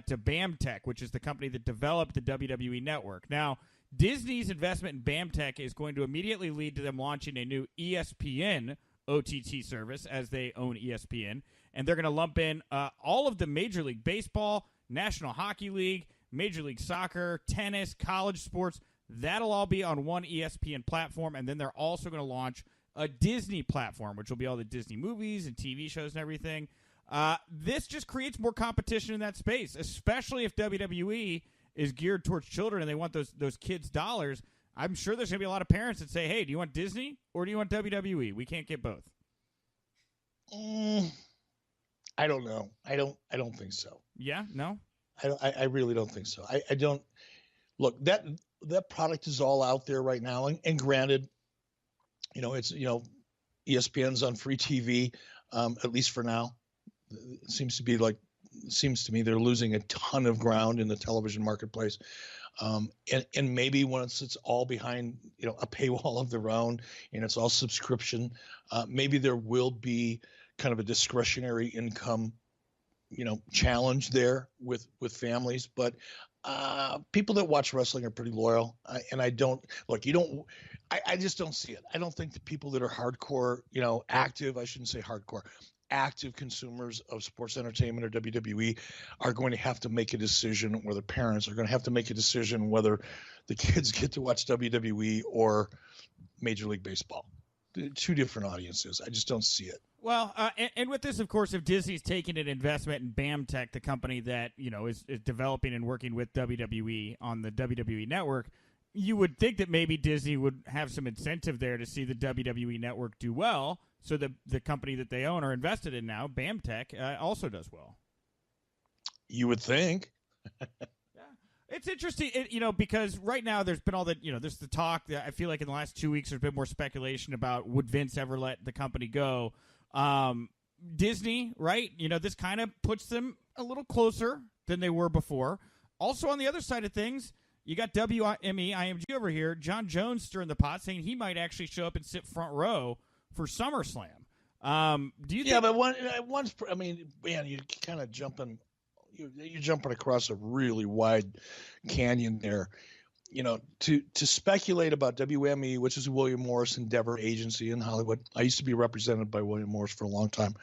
to BAMTech, which is the company that developed the WWE Network. Now, Disney's investment in BAMTech is going to immediately lead to them launching a new ESPN OTT service, as they own ESPN, and they're going to lump in all of the Major League Baseball, National Hockey League, Major League Soccer, tennis, college sports. That'll all be on one ESPN platform, and then they're also going to launch a Disney platform, which will be all the Disney movies and TV shows and everything. This just creates more competition in that space, especially if WWE is geared towards children and they want those kids' dollars. I'm sure there's going to be a lot of parents that say, hey, do you want Disney or do you want WWE? We can't get both. I don't know. I don't think so. Yeah, no. I really don't think so. I don't look that product is all out there right now. And granted, it's ESPN's on free TV, at least for now. It seems to me they're losing a ton of ground in the television marketplace. And maybe once it's all behind a paywall of their own and it's all subscription, maybe there will be kind of a discretionary income, challenge there with families. But people that watch wrestling are pretty loyal. And I just don't see it. I don't think the people that are hardcore, active, I shouldn't say hardcore, active consumers of sports entertainment or WWE are going to have to make a decision, or the parents are going to have to make a decision whether the kids get to watch WWE or Major League Baseball. Two different audiences. I just don't see it. Well, and with this, of course, if Disney's taking an investment in BAMTech, the company that is developing and working with WWE on the WWE Network, you would think that maybe Disney would have some incentive there to see the WWE Network do well, so the company that they own or invested in now, BAMTech, also does well. You would think. It's interesting, because right now there's been all the, there's the talk that I feel like in the last 2 weeks there's been more speculation about would Vince ever let the company go. Disney, right? This kind of puts them a little closer than they were before. Also on the other side of things, you got WME, IMG over here, John Jones stirring the pot, saying he might actually show up and sit front row for SummerSlam. Do you think? Yeah, but once, man, you kind of jumping. You're jumping across a really wide canyon there, to speculate about WME, which is William Morris Endeavor Agency in Hollywood. I used to be represented by William Morris for a long time,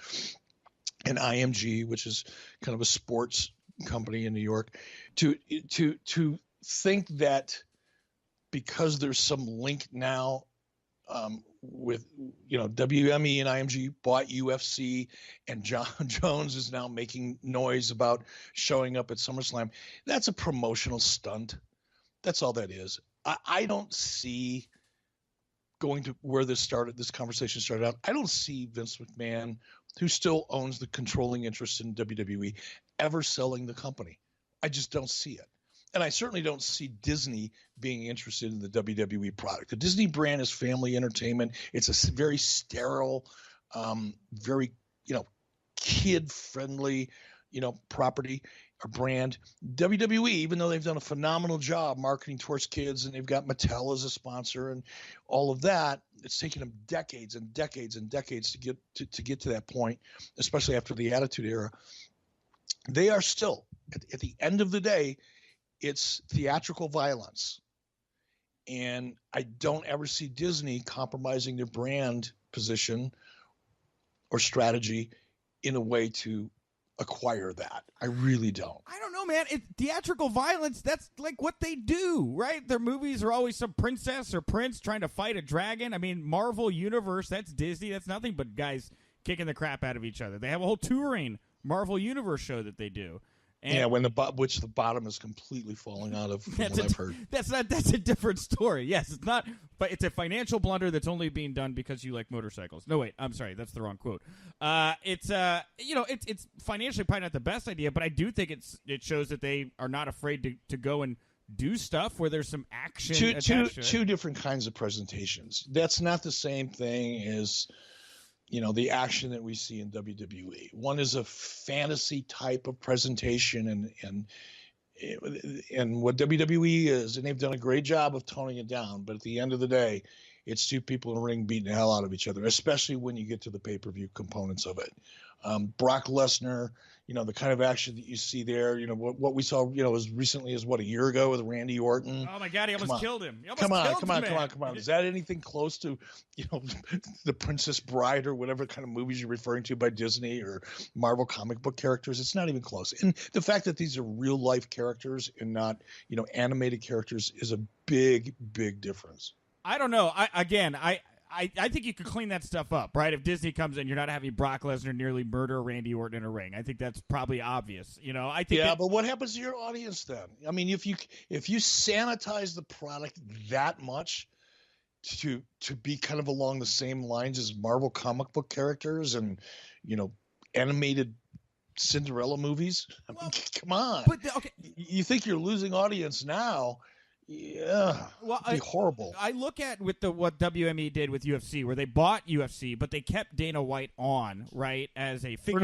and IMG, which is kind of a sports company in New York, to think that because there's some link now with WME and IMG bought UFC and John Jones is now making noise about showing up at SummerSlam. That's a promotional stunt. That's all that is. I don't see going to where this conversation started out. I don't see Vince McMahon, who still owns the controlling interest in WWE, ever selling the company. I just don't see it. And I certainly don't see Disney being interested in the WWE product. The Disney brand is family entertainment. It's a very sterile, very, kid-friendly, property or brand. WWE, even though they've done a phenomenal job marketing towards kids, and they've got Mattel as a sponsor and all of that, it's taken them decades and decades and decades to get to that point, especially after the Attitude Era. They are still, at the end of the day, it's theatrical violence. And I don't ever see Disney compromising their brand position or strategy in a way to acquire that. I really don't. I don't know, man. Theatrical violence, that's like what they do, right? Their movies are always some princess or prince trying to fight a dragon. I mean, Marvel Universe, that's Disney. That's nothing but guys kicking the crap out of each other. They have a whole touring Marvel Universe show that they do. And yeah, which the bottom is completely falling out of, from what I've heard. That's a different story. Yes, it's not, but it's a financial blunder that's only being done because you like motorcycles. No, wait, I'm sorry, that's the wrong quote. It's financially probably not the best idea, but I do think it shows that they are not afraid to go and do stuff where there's some action. Two different kinds of presentations. That's not the same thing as the action that we see in WWE. One is a fantasy type of presentation, and what WWE is, and they've done a great job of toning it down. But at the end of the day, it's two people in a ring beating the hell out of each other, especially when you get to the pay-per-view components of it. Brock Lesnar, the kind of action that you see there, what we saw, as recently as a year ago with Randy Orton. Oh my God, he almost killed him. Come on. Is that anything close to, The Princess Bride or whatever kind of movies you're referring to by Disney or Marvel comic book characters? It's not even close. And the fact that these are real life characters and not, animated characters is a big, big difference. I don't know. I think you could clean that stuff up, right? If Disney comes in, you're not having Brock Lesnar nearly murder Randy Orton in a ring. I think that's probably obvious. I think. Yeah, but what happens to your audience then? I mean, if you sanitize the product that much to be kind of along the same lines as Marvel comic book characters and animated Cinderella movies, come on. But okay, you think you're losing audience now? Yeah, it'd be horrible. I look at what WME did with UFC, where they bought UFC, but they kept Dana White on, right, as a figure.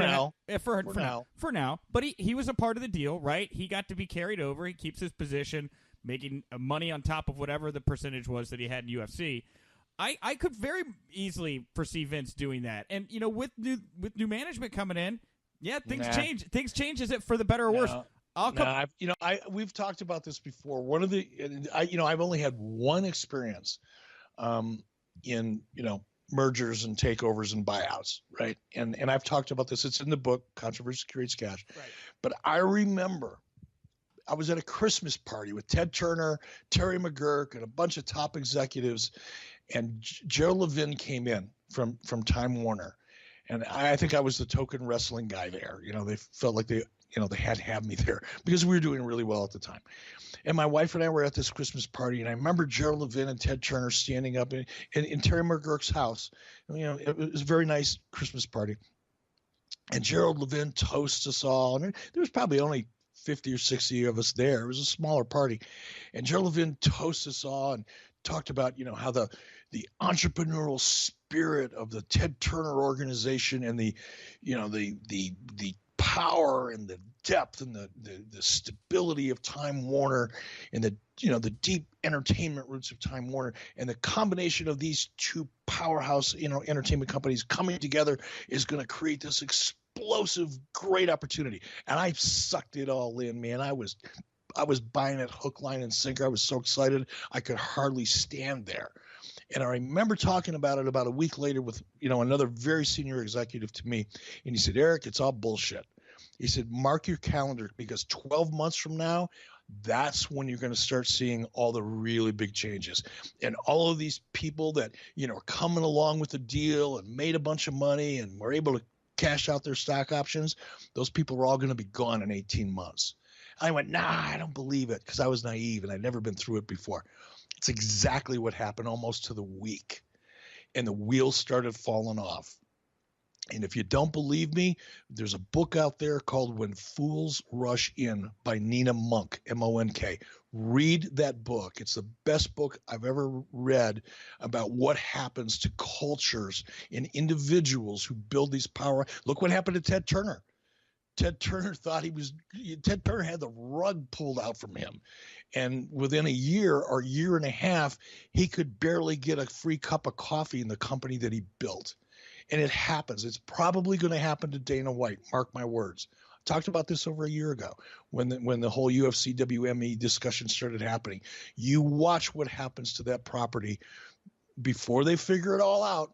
For now. But he was a part of the deal, right? He got to be carried over. He keeps his position, making money on top of whatever the percentage was that he had in UFC. I could very easily foresee Vince doing that, and with new management coming in, things change. Things change. Is it for the better or worse? We've talked about this before. I've only had one experience in mergers and takeovers and buyouts, right? And I've talked about this. It's in the book, Controversy Creates Cash. Right. But I remember I was at a Christmas party with Ted Turner, Terry McGurk, and a bunch of top executives, and Gerald Levin came in from Time Warner, and I think I was the token wrestling guy there. They felt like they had to have me there because we were doing really well at the time. And my wife and I were at this Christmas party, and I remember Gerald Levin and Ted Turner standing up in Terry McGurk's house. It was a very nice Christmas party. And Gerald Levin toasts us all. And there was probably only 50 or 60 of us there. It was a smaller party. And Gerald Levin toasts us all and talked about, how the entrepreneurial spirit of the Ted Turner organization and the power and the depth and the stability of Time Warner and the deep entertainment roots of Time Warner and the combination of these two powerhouse entertainment companies coming together is going to create this explosive great opportunity. And I sucked it all in, man. I was buying it hook, line, and sinker. I was so excited I could hardly stand there. And I remember talking about it about a week later with, another very senior executive to me. And he said, Eric, it's all bullshit. He said, mark your calendar because 12 months from now, that's when you're going to start seeing all the really big changes. And all of these people that, are coming along with the deal and made a bunch of money and were able to cash out their stock options, those people are all going to be gone in 18 months. I went, nah, I don't believe it because I was naive and I'd never been through it before. It's exactly what happened almost to the week. And the wheels started falling off. And if you don't believe me, there's a book out there called When Fools Rush In by Nina Monk, M-O-N-K. Read that book. It's the best book I've ever read about what happens to cultures and individuals who build these power. Look what happened to Ted Turner. Ted Turner had the rug pulled out from him. And within a year or year and a half, he could barely get a free cup of coffee in the company that he built. And it happens. It's probably going to happen to Dana White. Mark my words. I talked about this over a year ago when the whole UFC WME discussion started happening. You watch what happens to that property before they figure it all out.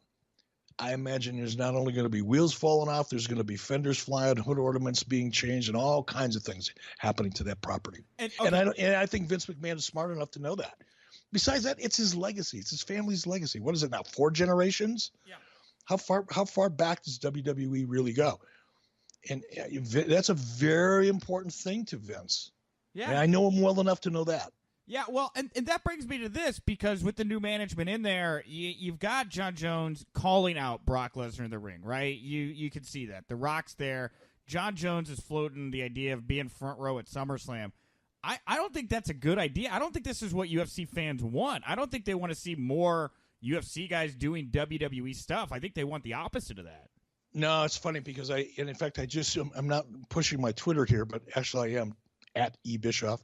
I imagine there's not only going to be wheels falling off, there's going to be fenders flying, hood ornaments being changed, and all kinds of things happening to that property. And I think Vince McMahon is smart enough to know that. Besides that, it's his legacy. It's his family's legacy. What is it now? 4 generations? Yeah. How far back does WWE really go? And that's a very important thing to Vince. Yeah. And I know him well enough to know that. Yeah, well, and that brings me to this, because with the new management in there, you've got John Jones calling out Brock Lesnar in the ring, right? You can see that. The Rock's there. John Jones is floating the idea of being front row at SummerSlam. I don't think that's a good idea. I don't think this is what UFC fans want. I don't think they want to see more UFC guys doing WWE stuff. I think they want the opposite of that. No, it's funny because in fact, I'm not pushing my Twitter here, but actually I am at E Bischoff.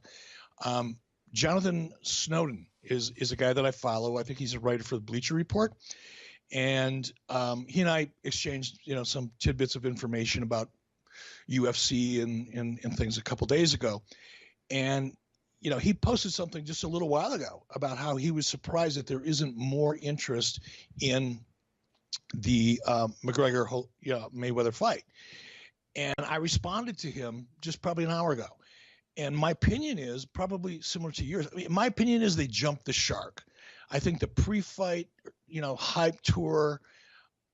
Jonathan Snowden is a guy that I follow. I think he's a writer for the Bleacher Report. And he and I exchanged, some tidbits of information about UFC and things a couple days ago. And, he posted something just a little while ago about how he was surprised that there isn't more interest in the McGregor Mayweather fight. And I responded to him just probably an hour ago. And my opinion is probably similar to yours. My opinion is they jumped the shark. I think the pre-fight, hype tour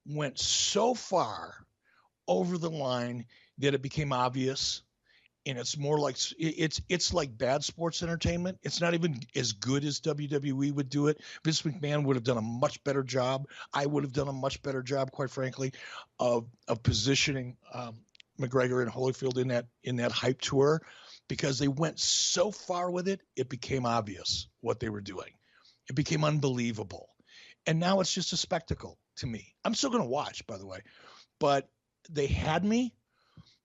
went so far over the line that it became obvious. And it's more like it's like bad sports entertainment. It's not even as good as WWE would do it. Vince McMahon would have done a much better job. I would have done a much better job, quite frankly, of positioning McGregor and Holyfield in that hype tour, because they went so far with it, it became obvious what they were doing. It became unbelievable. And now it's just a spectacle to me. I'm still going to watch, by the way. But they had me.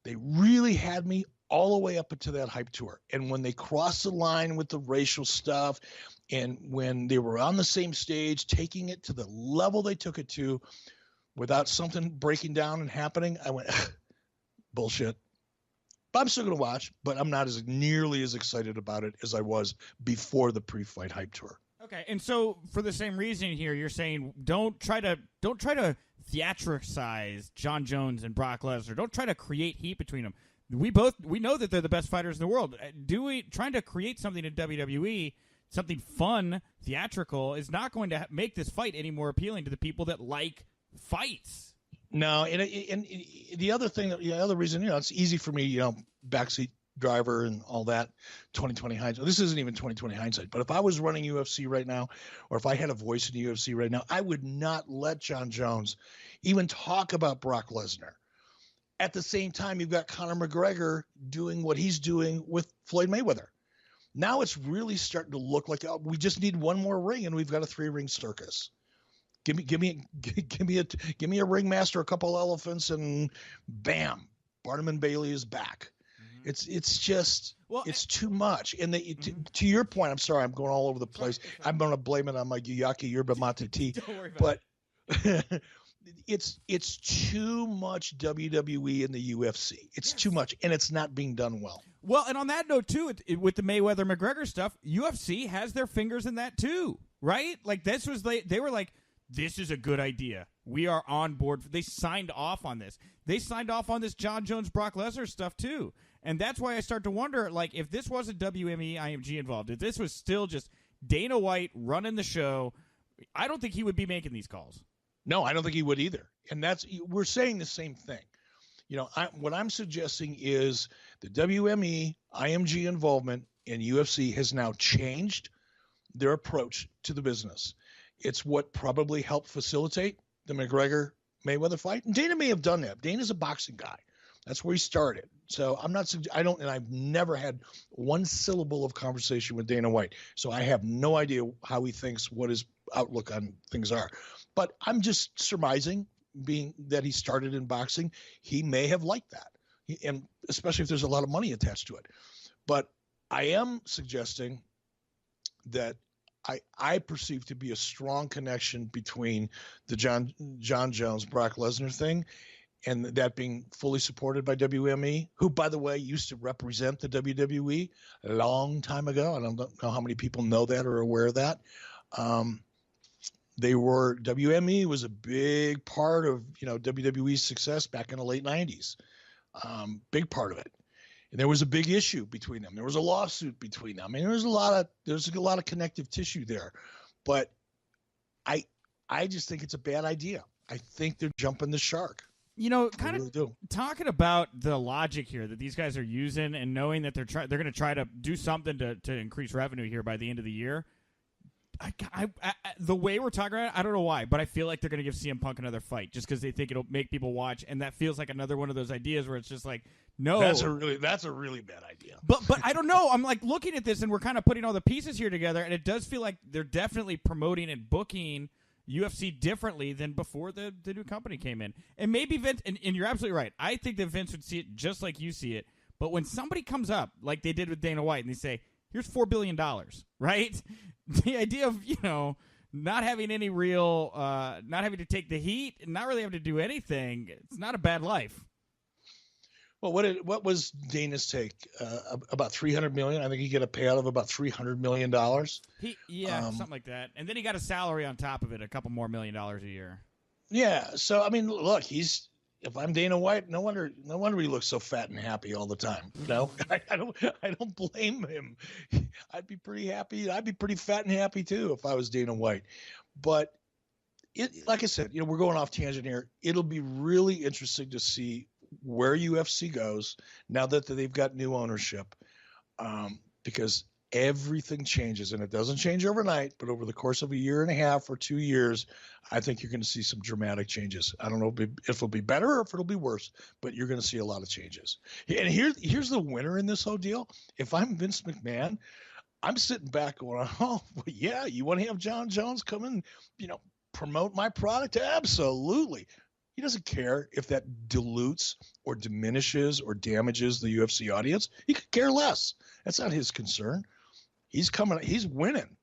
They really had me all the way up into that hype tour. And when they crossed the line with the racial stuff, and when they were on the same stage, taking it to the level they took it to without something breaking down and happening, I went, bullshit. But I'm still going to watch, but I'm not nearly as excited about it as I was before the pre-fight hype tour. Okay, and so for the same reason here, you're saying don't try to theatricize John Jones and Brock Lesnar. Don't try to create heat between them. We know that they're the best fighters in the world. Trying to create something in WWE, something fun, theatrical, is not going to make this fight any more appealing to the people that like fights. No, and the other thing, the other reason, it's easy for me, backseat driver and all that, 2020 hindsight. This isn't even 2020 hindsight, but if I was running UFC right now, or if I had a voice in the UFC right now, I would not let John Jones even talk about Brock Lesnar. At the same time, you've got Conor McGregor doing what he's doing with Floyd Mayweather. Now it's really starting to look like we just need one more ring, and we've got a 3-ring circus. Give me a ringmaster, a couple elephants, and bam, Barnum and Bailey is back. Mm-hmm. It's just it's too much. And to your point, I'm sorry, I'm going all over the place. I'm going to blame it on my Yaki Yerba Mate tea. Don't worry about it. It's too much WWE in the UFC. It's too much, and it's not being done well. Well, and on that note too, with the Mayweather McGregor stuff, UFC has their fingers in that too, right? Like this was they were like, this is a good idea. We are on board. They signed off on this. They signed off on this John Jones, Brock Lesnar stuff too. And that's why I start to wonder, like, if this wasn't WME, IMG involved, if this was still just Dana White running the show, I don't think he would be making these calls. No, I don't think he would either. And we're saying the same thing. What I'm suggesting is the WME, IMG involvement in UFC has now changed their approach to the business. It's what probably helped facilitate the McGregor Mayweather fight. And Dana may have done that. Dana's a boxing guy. That's where he started. So I'm not, and I've never had one syllable of conversation with Dana White. So I have no idea how he thinks, what his outlook on things are. But I'm just surmising, being that he started in boxing, he may have liked that. And especially if there's a lot of money attached to it. But I am suggesting that I perceive to be a strong connection between the John Jones, Brock Lesnar thing, and that being fully supported by WME, who, by the way, used to represent the WWE a long time ago. I don't know how many people know that or are aware of that. WME was a big part of, WWE's success back in the late 90s. Big part of it. And there was a big issue between them. There was a lawsuit between them. I mean, there's a lot of connective tissue there. But I just think it's a bad idea. I think they're jumping the shark. Kind of talking about the logic here that these guys are using and knowing that they're going to try to do something to increase revenue here by the end of the year. The way we're talking about it, I don't know why, but I feel like they're going to give CM Punk another fight just because they think it'll make people watch, and that feels like another one of those ideas where it's just like, no, that's a really bad idea. But I don't know. I'm like looking at this, and we're kind of putting all the pieces here together, and it does feel like they're definitely promoting and booking UFC differently than before the new company came in. And maybe Vince, and you're absolutely right. I think that Vince would see it just like you see it. But when somebody comes up, like they did with Dana White, and they say, here's $4 billion, right? The idea of, not having any real, not having to take the heat, and not really having to do anything, it's not a bad life. Well, what was Dana's take? About $300 million. I think he got a payout of about $300 million. Something like that. And then he got a salary on top of it, a couple more $1 million a year. Yeah. So I mean, look, if I'm Dana White, no wonder he looks so fat and happy all the time. I don't blame him. I'd be pretty happy. I'd be pretty fat and happy too if I was Dana White. But like I said, we're going off tangent here. It'll be really interesting to see where UFC goes now that they've got new ownership, because everything changes, and it doesn't change overnight, but over the course of a year and a half or 2 years, I think you're going to see some dramatic changes. I don't know if it'll be better or if it'll be worse, but you're going to see a lot of changes. And here's the winner in this whole deal. If I'm Vince McMahon, I'm sitting back going, oh, well, yeah, you want to have John Jones come in, promote my product? Absolutely. He doesn't care if that dilutes or diminishes or damages the UFC audience. He could care less. That's not his concern. He's winning.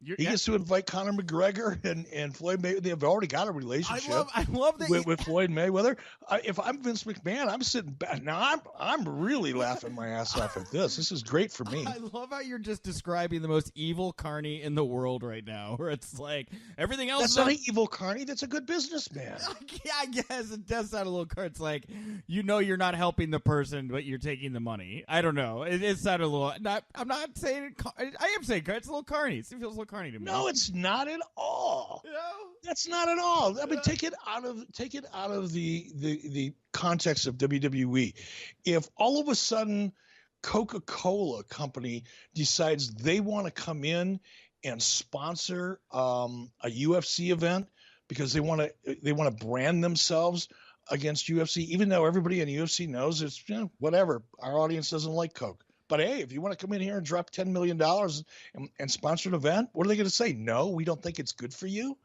He gets to invite Conor McGregor and Floyd Mayweather. They've already got a relationship. I love that with Floyd Mayweather. If I'm Vince McMahon, I'm sitting back. Now I'm really laughing my ass off at this. This is great for me. I love how you're just describing the most evil carny in the world right now, where it's like everything else. That's not an evil carny. That's a good businessman. Yeah, I guess it does sound a little. It's like you're not helping the person, but you're taking the money. I don't know. It sounded a little. I'm not saying. I am saying it's a little carny. It feels a little carny to me. No, it's not at all. No? That's not at all. I mean, take it out of the context of WWE. If all of a sudden Coca-Cola company decides they want to come in and sponsor a UFC event because they want to brand themselves against UFC, even though everybody in UFC knows it's whatever. Our audience doesn't like Coke. But hey, if you want to come in here and drop $10 million and sponsor an event, what are they going to say? No, we don't think it's good for you.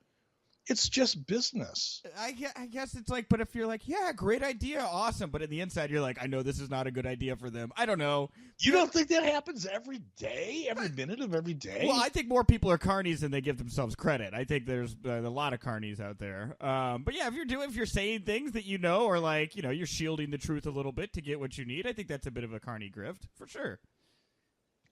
It's just business. I guess it's like, but if you're like, yeah, great idea, awesome. But in the inside, you're like, I know this is not a good idea for them. I don't know. You don't think that happens every day, every minute of every day? Well, I think more people are carnies than they give themselves credit. I think there's a lot of carnies out there. But yeah, if you're saying things that or like, you're shielding the truth a little bit to get what you need, I think that's a bit of a carny grift for sure.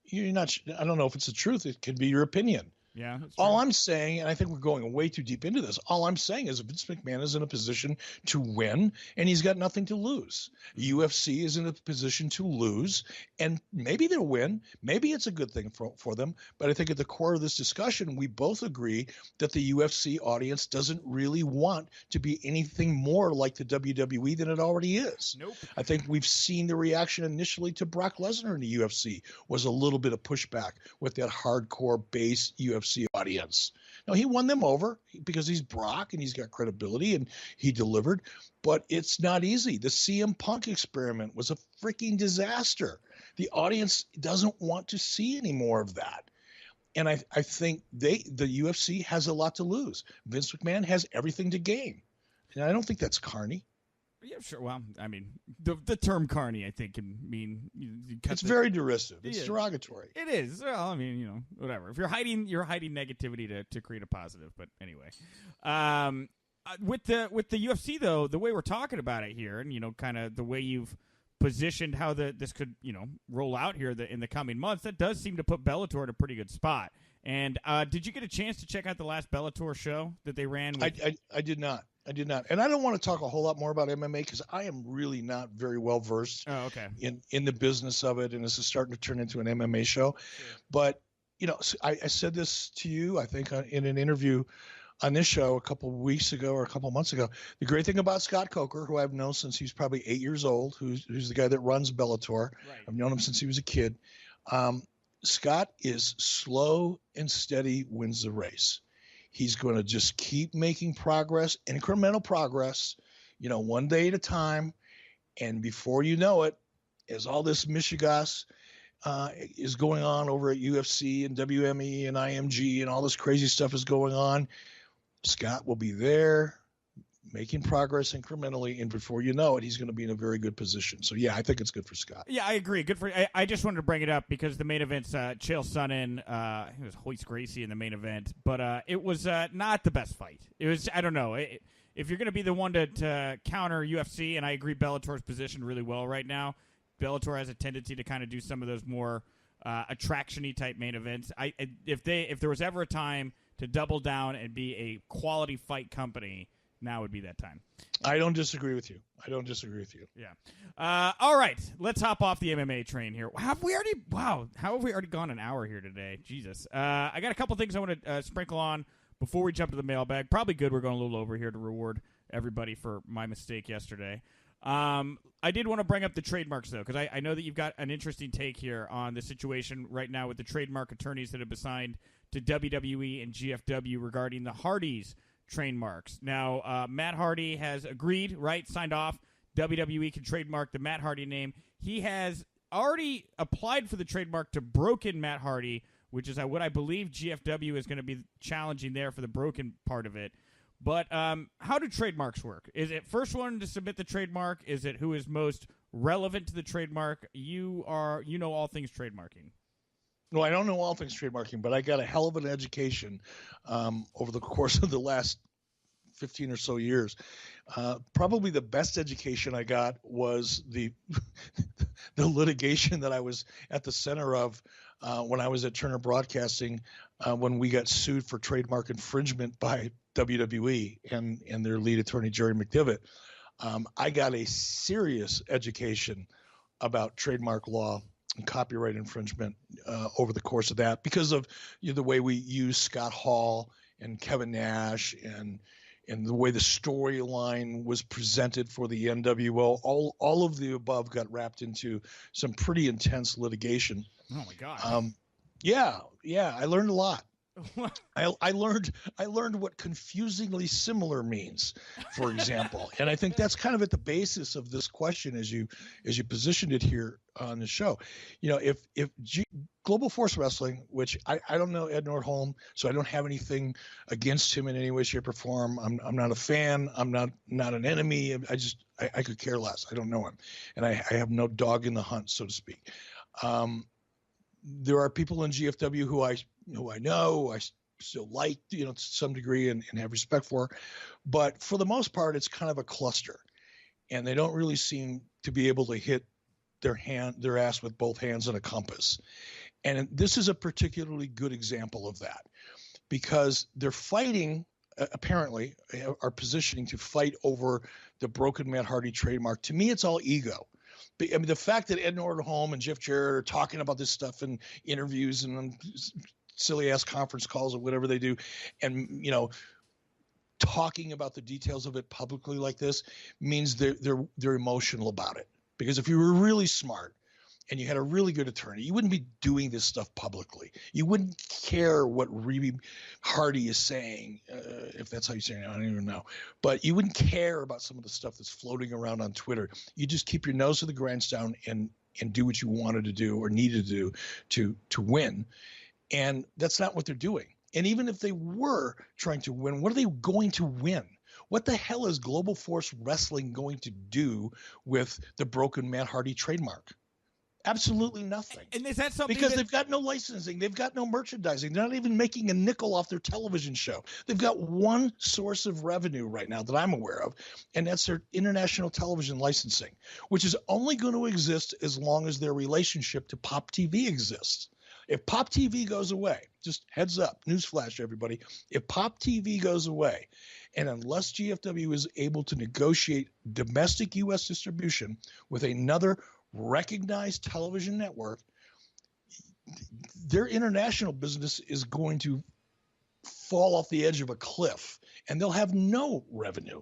You're not. I don't know if it's the truth. It could be your opinion. Yeah. All I'm saying, and I think we're going way too deep into this, all I'm saying is Vince McMahon is in a position to win, and he's got nothing to lose. UFC is in a position to lose, and maybe they'll win. Maybe it's a good thing for them. But I think at the core of this discussion, we both agree that the UFC audience doesn't really want to be anything more like the WWE than it already is. Nope. I think we've seen the reaction initially to Brock Lesnar in the UFC was a little bit of pushback with that hardcore base UFC UFC audience. Now, he won them over because he's Brock and he's got credibility and he delivered, but it's not easy. The CM Punk experiment was a freaking disaster. The audience doesn't want to see any more of that. And I think the UFC has a lot to lose. Vince McMahon has everything to gain. And I don't think that's carny. Yeah, sure. Well, I mean, the term carny, I think, can mean it's very derisive. It's derogatory. It is. Well, I mean, whatever. If you're hiding negativity to create a positive. But anyway, with the UFC though, the way we're talking about it here, and kind of the way you've positioned how this could roll out here in the coming months, that does seem to put Bellator in a pretty good spot. And did you get a chance to check out the last Bellator show that they ran? I did not. And I don't want to talk a whole lot more about MMA because I am really not very well versed in the business of it. And this is starting to turn into an MMA show. Sure. But, I said this to you, I think, in an interview on this show a couple of weeks ago or a couple of months ago. The great thing about Scott Coker, who I've known since he's probably 8 years old, who's the guy that runs Bellator. Right. I've known him since he was a kid. Scott is slow and steady wins the race. He's going to just keep making progress, incremental progress, one day at a time. And before you know it, as all this mishigas is going on over at UFC and WME and IMG and all this crazy stuff is going on, Scott will be there making progress incrementally. And before you know it, he's going to be in a very good position. So, yeah, I think it's good for Scott. Yeah, I agree. Good for. I just wanted to bring it up because the main event's Chael Sonnen. It was Hoist Gracie in the main event, but it was not the best fight. It was. I don't know. If you're going to be the one to counter UFC, and I agree, Bellator's positioned really well right now. Bellator has a tendency to kind of do some of those more attraction-y type main events. If there was ever a time to double down and be a quality fight company, now would be that time. I don't disagree with you. Yeah. All right. Let's hop off the MMA train here. How have we already gone an hour here today? Jesus. I got a couple things I want to sprinkle on before we jump to the mailbag. Probably good we're going a little over here to reward everybody for my mistake yesterday. I did want to bring up the trademarks, though, because I know that you've got an interesting take here on the situation right now with the trademark attorneys that have been assigned to WWE and GFW regarding the Hardys trademarks. Now, Matt Hardy has agreed, right, signed off. WWE can trademark the Matt Hardy name. He has already applied for the trademark to Broken Matt Hardy, which is what I believe GFW is going to be challenging there for the broken part of it. But how do trademarks work? Is it first one to submit the trademark? Is it who is most relevant to the trademark? You know all things trademarking. No, I don't know all things trademarking, but I got a hell of an education over the course of the last 15 or so years. Probably the best education I got was the litigation that I was at the center of when I was at Turner Broadcasting when we got sued for trademark infringement by WWE and their lead attorney, Jerry McDivitt. I got a serious education about trademark law and copyright infringement over the course of that because of the way we use Scott Hall and Kevin Nash and the way the storyline was presented for the NWO. All of the above got wrapped into some pretty intense litigation. Oh my God. Yeah. I learned a lot. I learned what confusingly similar means, for example, and I think that's kind of at the basis of this question as you positioned it here on the show. If Global Force Wrestling, which I don't know Ed Nordholm, so I don't have anything against him in any way, shape, or form. I'm not a fan. I'm not an enemy. I could care less. I don't know him, and I have no dog in the hunt, so to speak. There are people in GFW who I know, I still like, to some degree and have respect for, but for the most part, it's kind of a cluster, and they don't really seem to be able to hit their ass with both hands and a compass. And this is a particularly good example of that because they're fighting, apparently, are positioning to fight over the Broken Matt Hardy trademark. To me, it's all ego. I mean, the fact that Ed Nordholm and Jeff Jarrett are talking about this stuff in interviews and silly-ass conference calls or whatever they do, and, talking about the details of it publicly like this means they're emotional about it. Because if you were really smart and you had a really good attorney, you wouldn't be doing this stuff publicly. You wouldn't care what Reby Hardy is saying, if that's how you say it. I don't even know. But you wouldn't care about some of the stuff that's floating around on Twitter. You just keep your nose to the grindstone and do what you wanted to do or needed to do to win. And that's not what they're doing. And even if they were trying to win, what are they going to win? What the hell is Global Force Wrestling going to do with the broken Matt Hardy trademark? Absolutely nothing. And is that something because they've got no licensing, they've got no merchandising, they're not even making a nickel off their television show. They've got one source of revenue right now that I'm aware of, and that's their international television licensing, which is only going to exist as long as their relationship to Pop TV exists. If Pop TV goes away, just heads up, newsflash, everybody, if Pop TV goes away, and unless GFW is able to negotiate domestic U.S. distribution with another recognized television network, their international business is going to fall off the edge of a cliff, and they'll have no revenue.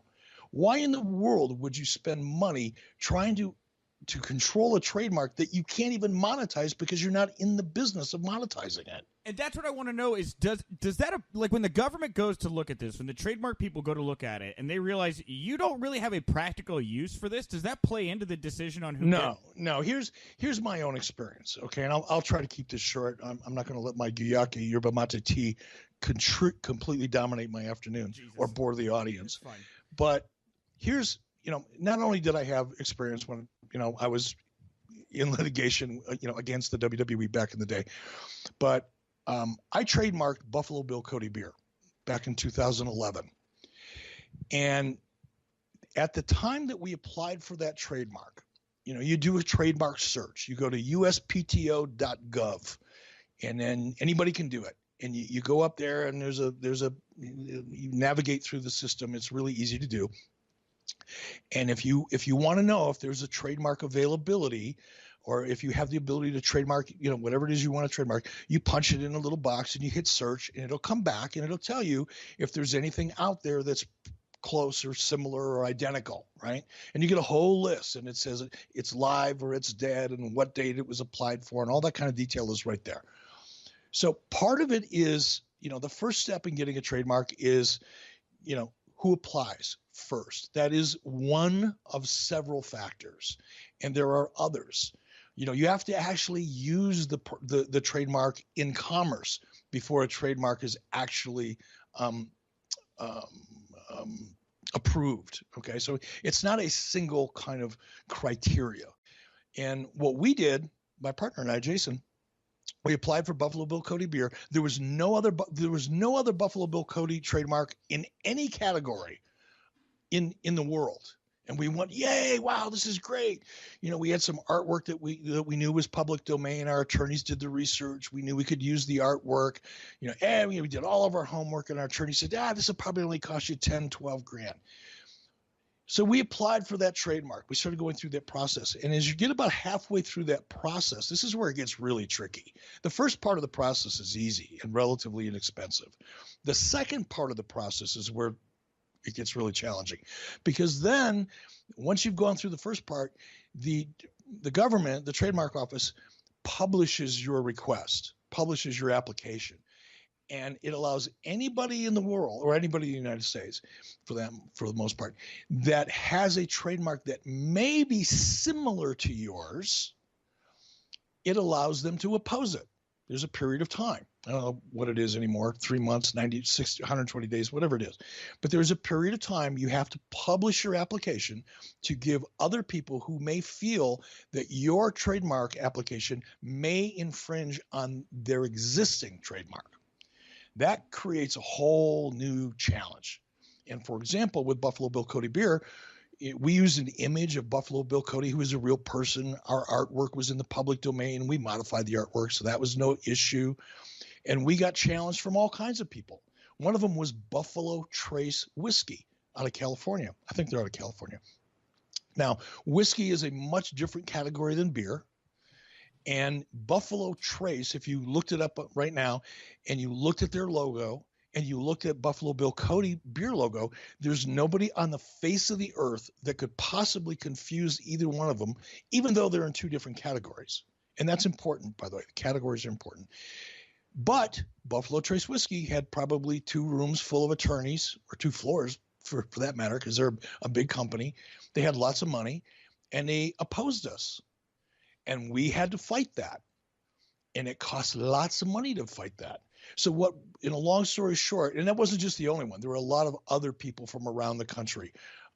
Why in the world would you spend money trying to control a trademark that you can't even monetize because you're not in the business of monetizing it? And that's what I want to know is, does that, like, when the government goes to look at this, when the trademark people go to look at it and they realize you don't really have a practical use for this, does that play into the decision on who? No. Here's my own experience. Okay. And I'll try to keep this short. I'm not going to let my Gyaki yerba mate tea completely dominate my afternoon. Jesus. Or bore the audience. But here's, not only did I have experience when, I was in litigation, against the WWE back in the day, but I trademarked Buffalo Bill Cody beer back in 2011. And at the time that we applied for that trademark, you do a trademark search. You go to uspto.gov, and then anybody can do it. And you go up there, and you navigate through the system. It's really easy to do. And if you want to know if there's a trademark availability, or if you have the ability to trademark, whatever it is you want to trademark, you punch it in a little box and you hit search, and it'll come back and it'll tell you if there's anything out there that's close or similar or identical, right? And you get a whole list, and it says it's live or it's dead and what date it was applied for, and all that kind of detail is right there. So part of it is, the first step in getting a trademark is, who applies first. That is one of several factors, and there are others. You have to actually use the trademark in commerce before a trademark is actually approved. Okay, so it's not a single kind of criteria. And what we did, my partner and I, Jason, we applied for Buffalo Bill Cody beer. There was no other Buffalo Bill Cody trademark in any category in the world. And we went, yay, wow, this is great. We had some artwork that we knew was public domain. Our attorneys did the research. We knew we could use the artwork, and we did all of our homework, and our attorney said, this will probably only cost you 10, 12 grand. So we applied for that trademark. We started going through that process. And as you get about halfway through that process, this is where it gets really tricky. The first part of the process is easy and relatively inexpensive. The second part of the process is where it gets really challenging, because then once you've gone through the first part, the government, the trademark office, publishes your request, publishes your application. And it allows anybody in the world, or anybody in the United States, for the most part, that has a trademark that may be similar to yours, it allows them to oppose it. There's a period of time. I don't know what it is anymore, 3 months, 90, 60, 120 days, whatever it is. But there's a period of time you have to publish your application to give other people who may feel that your trademark application may infringe on their existing trademark. That creates a whole new challenge. And for example, with Buffalo Bill Cody beer, we used an image of Buffalo Bill Cody, who is a real person. Our artwork was in the public domain. We modified the artwork, so that was no issue. And we got challenged from all kinds of people. One of them was Buffalo Trace Whiskey out of California. I think they're out of California. Now, whiskey is a much different category than beer. And Buffalo Trace, if you looked it up right now and you looked at their logo and you looked at Buffalo Bill Cody beer logo, there's nobody on the face of the earth that could possibly confuse either one of them, even though they're in two different categories. And that's important, by the way. The categories are important. But Buffalo Trace Whiskey had probably 2 rooms full of attorneys, or 2 floors for that matter, because they're a big company. They had lots of money, and they opposed us. And we had to fight that. And it cost lots of money to fight that. So what, in a long story short, and that wasn't just the only one. There were a lot of other people from around the country,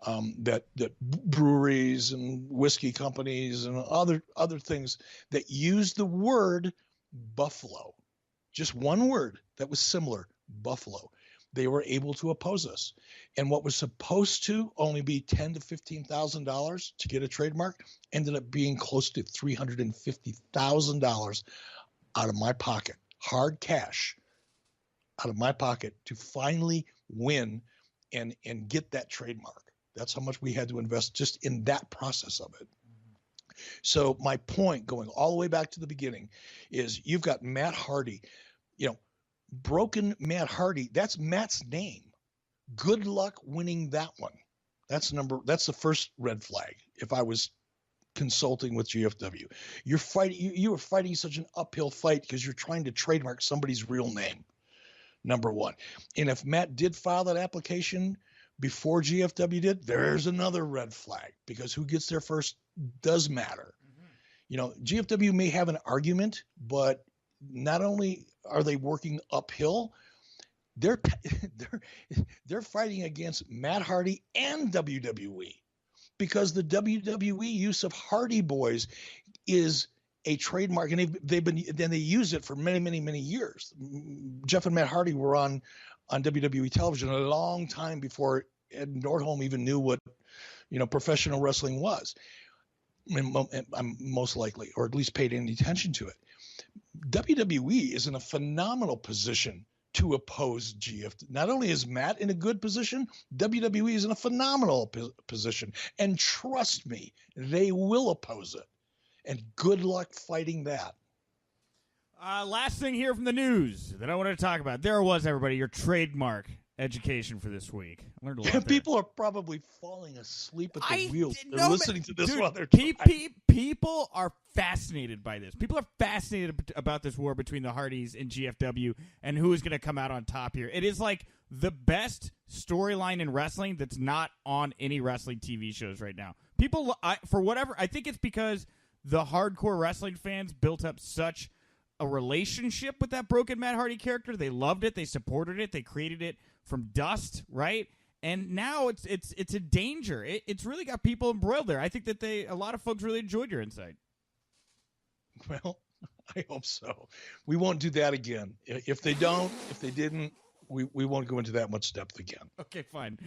that breweries and whiskey companies and other things that used the word Buffalo, just one word that was similar, Buffalo. They were able to oppose us. And what was supposed to only be $10,000 to $15,000 to get a trademark ended up being close to $350,000 out of my pocket, hard cash out of my pocket, to finally win and get that trademark. That's how much we had to invest just in that process of it. So my point, going all the way back to the beginning, is you've got Matt Hardy, broken Matt Hardy. That's Matt's name. Good luck winning that one. That's the first red flag. If I was consulting with GFW, you were fighting such an uphill fight because you're trying to trademark somebody's real name. Number one. And if Matt did file that application before GFW did, there's another red flag, because who gets there first does matter. GFW may have an argument, but not only are they working uphill, they're fighting against Matt Hardy and WWE, because the WWE use of Hardy Boys is a trademark, and they use it for many, many, many years. Jeff and Matt Hardy were on WWE television a long time before Ed Nordholm even knew what professional wrestling was, most likely, or at least paid any attention to it. WWE is in a phenomenal position to oppose GFW. Not only is Matt in a good position, WWE is in a phenomenal position. And trust me, they will oppose it. And good luck fighting that. Last thing here from the news that I wanted to talk about. There was, everybody, your trademark education for this week. I learned a lot there. People are probably falling asleep at the wheels. They're listening to this while they're people are fascinated by this. People are fascinated about this war between the Hardys and GFW and who is going to come out on top here. It is like the best storyline in wrestling that's not on any wrestling TV shows right now. People, for whatever, I think it's because the hardcore wrestling fans built up such a relationship with that broken Matt Hardy character. They loved it. They supported it. They created it from dust, right? And now it's a danger. It's really got people embroiled there. I think that a lot of folks really enjoyed your insight. Well, I hope so. We won't do that again. If they didn't, we won't go into that much depth again. Okay, fine.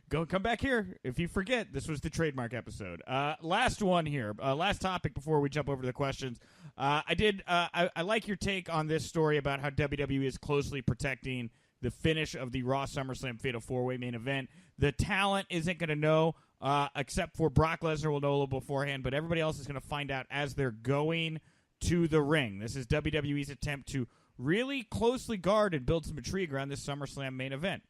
Come back here. If you forget, this was the trademark episode. Last one here. Last topic before we jump over to the questions. I like your take on this story about how WWE is closely protecting the finish of the Raw SummerSlam Fatal 4-Way main event. The talent isn't going to know, except for Brock Lesnar will know a little beforehand, but everybody else is going to find out as they're going to the ring. This is WWE's attempt to really closely guard and build some intrigue around this SummerSlam main event.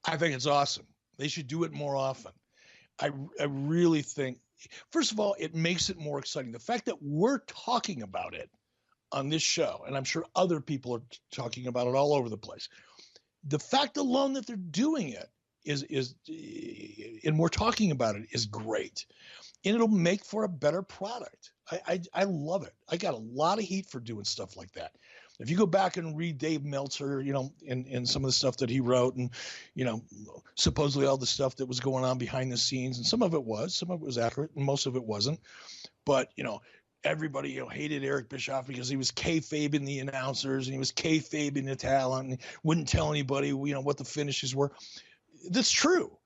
I think it's awesome. They should do it more often. I really think, first of all, it makes it more exciting. The fact that we're talking about it on this show, and I'm sure other people are talking about it all over the place. The fact alone that they're doing it is and we're talking about it is great. And it'll make for a better product. I love it. I got a lot of heat for doing stuff like that. If you go back and read Dave Meltzer, and some of the stuff that he wrote, and, supposedly all the stuff that was going on behind the scenes, and some of it was accurate, and most of it wasn't. But, everybody, hated Eric Bischoff because he was kayfabing the announcers, and he was kayfabing the talent, and wouldn't tell anybody, what the finishes were. That's true.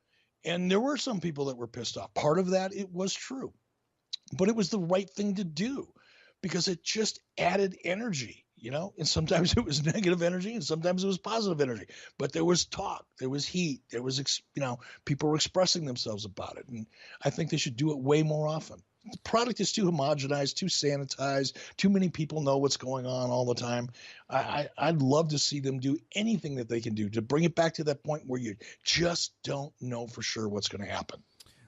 And there were some people that were pissed off. Part of that, it was true. But it was the right thing to do because it just added energy, and sometimes it was negative energy and sometimes it was positive energy. But there was talk, there was heat, there was, people were expressing themselves about it. And I think they should do it way more often. The product is too homogenized, too sanitized. Too many people know what's going on all the time. I'd love to see them do anything that they can do to bring it back to that point where you just don't know for sure what's going to happen.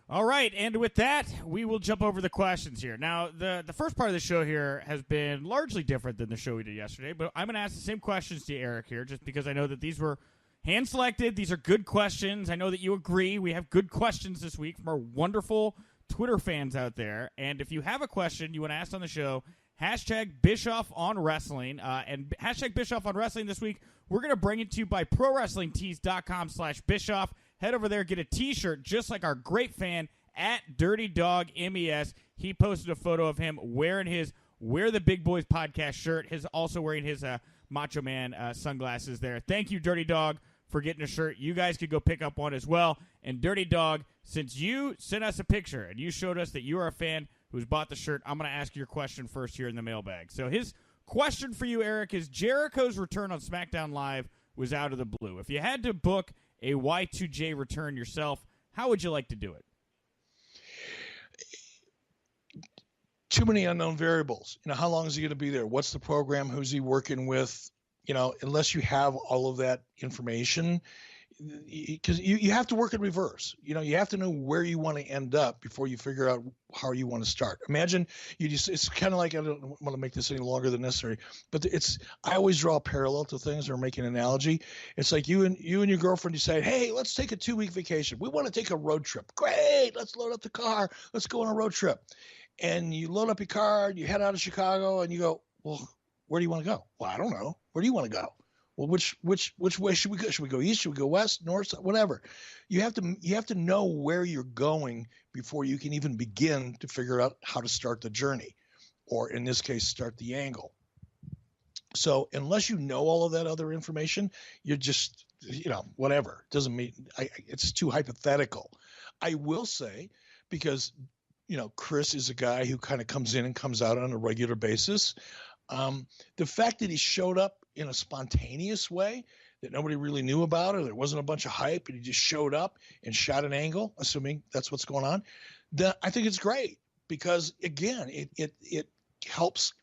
All right, and with that, we will jump over the questions here. Now, the first part of the show here has been largely different than the show we did yesterday, but I'm going to ask the same questions to Eric here, just because I know that these were hand-selected. These are good questions. I know that you agree. We have good questions this week from our wonderful Twitter fans out there. And if you have a question you want to ask on the show, hashtag Bischoff on Wrestling. And hashtag Bischoff on Wrestling this week, we're going to bring it to you by ProWrestlingTees.com/Bischoff. Head over there, get a T-shirt just like our great fan at Dirty Dog MES. He posted a photo of him wearing his Wear the Big Boys podcast shirt. He's also wearing his Macho Man sunglasses there. Thank you, Dirty Dog, for getting a shirt. You guys could go pick up one as well. And Dirty Dog, since you sent us a picture and you showed us that you are a fan who's bought the shirt, I'm going to ask your question first here in the mailbag. So his question for you, Eric, is Jericho's return on SmackDown Live was out of the blue. If you had to book a Y2J return yourself, how would you like to do it? Too many unknown variables. How long is he going to be there? What's the program? Who's he working with? Unless you have all of that information, because you have to work in reverse. You have to know where you want to end up before you figure out how you want to start. Imagine it's kind of like, I don't want to make this any longer than necessary, but I always draw a parallel to things or make an analogy. It's like you and your girlfriend decide, hey, let's take a 2-week vacation. We want to take a road trip. Great. Let's load up the car. Let's go on a road trip. And you load up your car, you head out of Chicago, and you go, well, where do you want to go? Well, I don't know. Where do you want to go? Well, which way should we go? Should we go east? Should we go west, north, whatever? You have to know where you're going before you can even begin to figure out how to start the journey, or in this case, start the angle. So unless you know all of that other information, you're just, whatever. It doesn't mean it's too hypothetical. I will say, because Chris is a guy who kind of comes in and comes out on a regular basis. The fact that he showed up in a spontaneous way that nobody really knew about, or there wasn't a bunch of hype, and he just showed up and shot an angle, assuming that's what's going on, I think it's great, because again, it helps,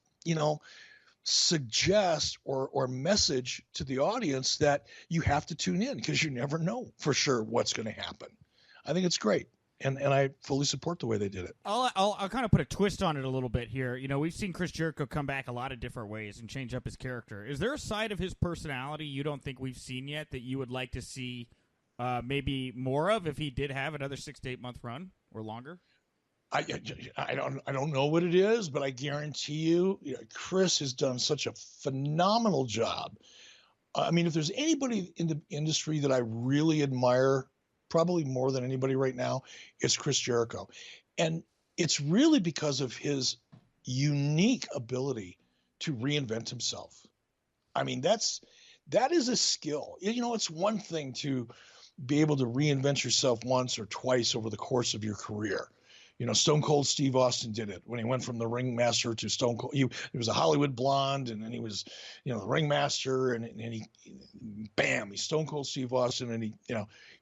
suggest or message to the audience that you have to tune in, because you never know for sure what's going to happen. I think it's great. And I fully support the way they did it. I'll kind of put a twist on it a little bit here. We've seen Chris Jericho come back a lot of different ways and change up his character. Is there a side of his personality you don't think we've seen yet that you would like to see maybe more of if he did have another 6 to 8 month run or longer? I don't know what it is, but I guarantee you, Chris has done such a phenomenal job. I mean, if there's anybody in the industry that I really admire, probably more than anybody right now, is Chris Jericho. And it's really because of his unique ability to reinvent himself. I mean, that is a skill. It's one thing to be able to reinvent yourself once or twice over the course of your career. Stone Cold Steve Austin did it when he went from the ringmaster to Stone Cold. He was a Hollywood blonde, and then he was, the ringmaster, and he, bam, he's Stone Cold Steve Austin, and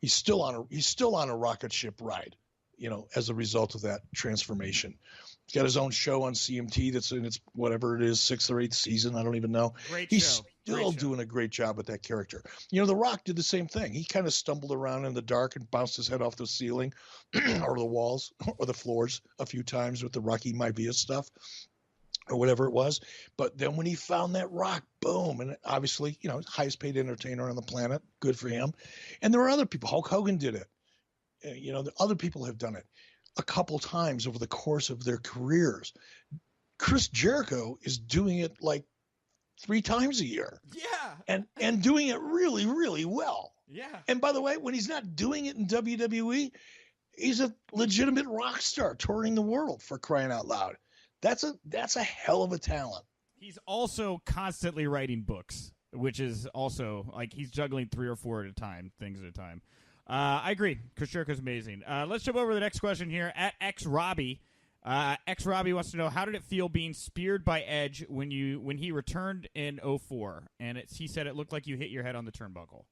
he's still on a rocket ship ride, as a result of that transformation. He's got his own show on CMT that's in its whatever it is, 6th or 8th season. I don't even know. He's still doing a great job with that character. The Rock did the same thing. He kind of stumbled around in the dark and bounced his head off the ceiling or the walls or the floors a few times with the Rocky Maivia stuff or whatever it was. But then when he found that rock, boom, and obviously, highest paid entertainer on the planet. Good for him. And there are other people. Hulk Hogan did it. The other people have done it a couple times over the course of their careers. Chris Jericho is doing it like 3 times a year. Yeah. And doing it really, really well. Yeah. And by the way, when he's not doing it in WWE, he's a legitimate rock star touring the world, for crying out loud. That's a hell of a talent. He's also constantly writing books, which is also like he's juggling 3 or 4 things at a time. I agree. Chris Jericho's amazing. Let's jump over to the next question here at X Robbie. X Robbie wants to know, how did it feel being speared by Edge when he returned in 2004? And he said it looked like you hit your head on the turnbuckle.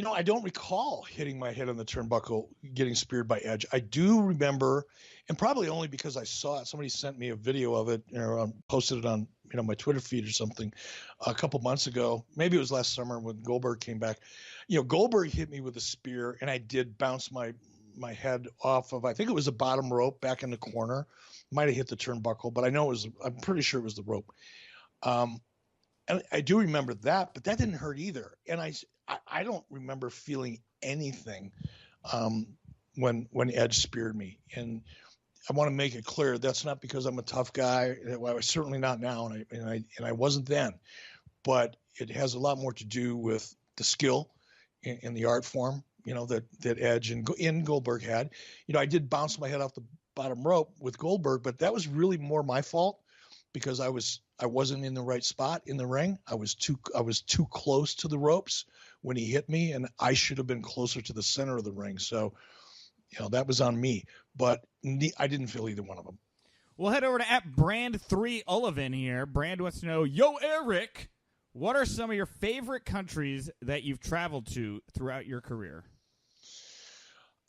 I don't recall hitting my head on the turnbuckle, getting speared by Edge. I do remember, and probably only because I saw it. Somebody sent me a video of it, or posted it on, my Twitter feed or something a couple months ago. Maybe it was last summer when Goldberg came back. Goldberg hit me with a spear, and I did bounce my head off of, I think it was the bottom rope back in the corner. Might have hit the turnbuckle, but I'm pretty sure it was the rope. And I do remember that, but that didn't hurt either. And I don't remember feeling anything when Edge speared me. And I want to make it clear that's not because I'm a tough guy. Well, I was certainly not now, and I wasn't then. But it has a lot more to do with the skill in the art form, that Edge and Goldberg had. I did bounce my head off the bottom rope with Goldberg, but that was really more my fault because I wasn't in the right spot in the ring. I was too close to the ropes when he hit me, and I should have been closer to the center of the ring. So, that was on me. But I didn't feel either one of them. We'll head over to @Brand3Ullivan here. Brand wants to know, yo, Eric, what are some of your favorite countries that you've traveled to throughout your career?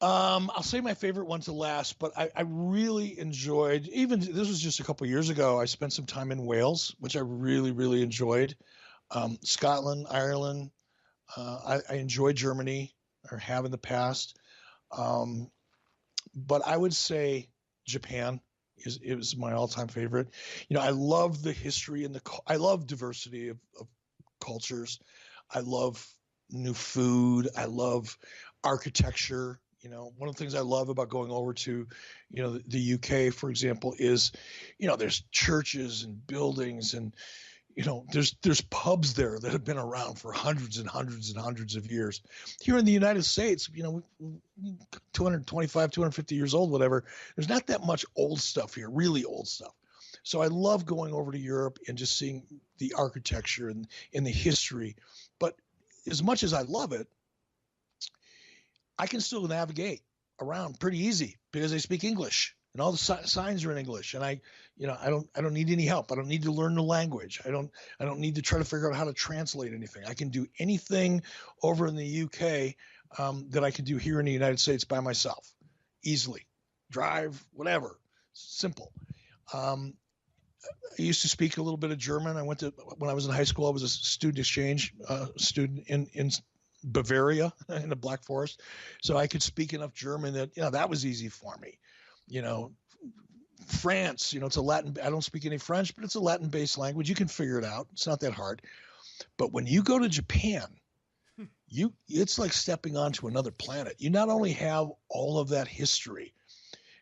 I'll say my favorite one to last, but I really enjoyed, even this was just a couple years ago, I spent some time in Wales, which I really, really enjoyed. Scotland, Ireland. I enjoyed Germany, or have in the past. But I would say Japan is my all-time favorite. I love the history and I love diversity of cultures. I love new food. I love architecture. One of the things I love about going over to, the UK, for example, is, there's churches and buildings and, there's pubs there that have been around for hundreds and hundreds and hundreds of years. Here in the United States, 225, 250 years old, whatever, there's not that much old stuff here, really old stuff. So I love going over to Europe and just seeing the architecture and the history. But as much as I love it, I can still navigate around pretty easy because I speak English and all the signs are in English. And I don't need any help. I don't need to learn the language. I don't need to try to figure out how to translate anything. I can do anything over in the UK that I can do here in the United States by myself, easily. Drive, whatever, simple. I used to speak a little bit of German. When I was in high school, I was a student exchange student in Bavaria in the Black Forest. So I could speak enough German that, that was easy for me. France, it's a Latin, I don't speak any French, but it's a Latin-based language. You can figure it out. It's not that hard. But when you go to Japan, it's like stepping onto another planet. You not only have all of that history,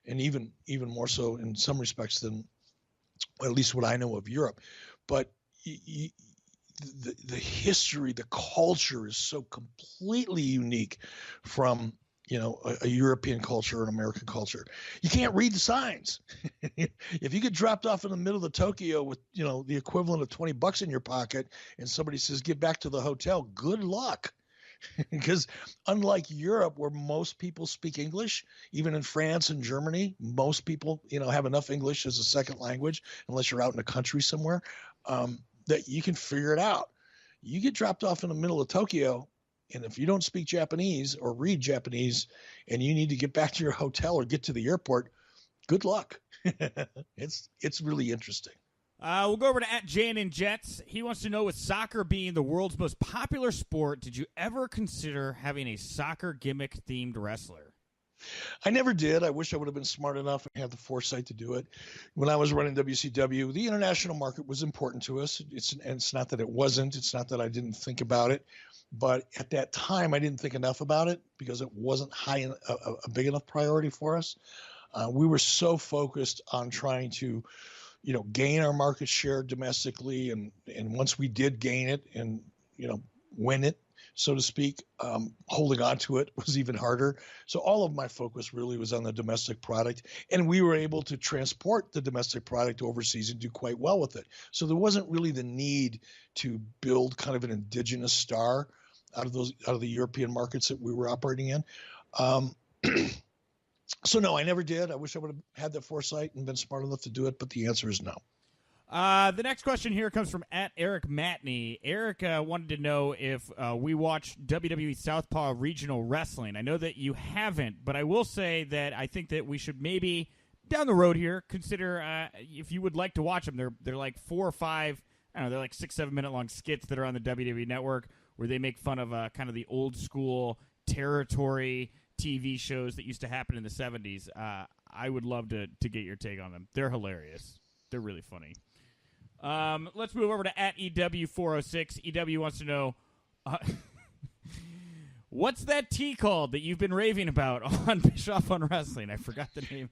and even more so in some respects than, or at least what I know of Europe, but the history, the culture is so completely unique from, a European culture or an American culture. You can't read the signs. If you get dropped off in the middle of Tokyo with, the equivalent of $20 in your pocket and somebody says, get back to the hotel, good luck. Because unlike Europe, where most people speak English, even in France and Germany, most people, have enough English as a second language, unless you're out in the country somewhere, that you can figure it out. You get dropped off in the middle of Tokyo, and if you don't speak Japanese or read Japanese and you need to get back to your hotel or get to the airport, good luck. It's really interesting. We'll go over to @JNNJets. He wants to know, with soccer being the world's most popular sport, did you ever consider having a soccer gimmick-themed wrestler? I never did. I wish I would have been smart enough and had the foresight to do it. When I was running WCW, the international market was important to us. It's not that it wasn't. It's not that I didn't think about it. But at that time, I didn't think enough about it because it wasn't a big enough priority for us. We were so focused on trying to, gain our market share domestically. And once we did gain it and, win it, so to speak, holding on to it was even harder. So all of my focus really was on the domestic product, and we were able to transport the domestic product overseas and do quite well with it. So there wasn't really the need to build kind of an indigenous star out of the European markets that we were operating in. So no, I never did. I wish I would have had that foresight and been smart enough to do it, but the answer is no. The next question here comes from @Eric Matney. Eric wanted to know if we watched WWE Southpaw Regional Wrestling. I know that you haven't, but I will say that I think that we should maybe, down the road here, consider if you would like to watch them. They're like 4 or 5, I don't know, they're like 6-7 minute long skits that are on the WWE Network where they make fun of kind of the old school territory TV shows that used to happen in the 70s. I would love to get your take on them. They're hilarious. They're really funny. Let's move over to @EW406. EW wants to know, what's that tea called that you've been raving about on Bischoff on Wrestling? I forgot the name.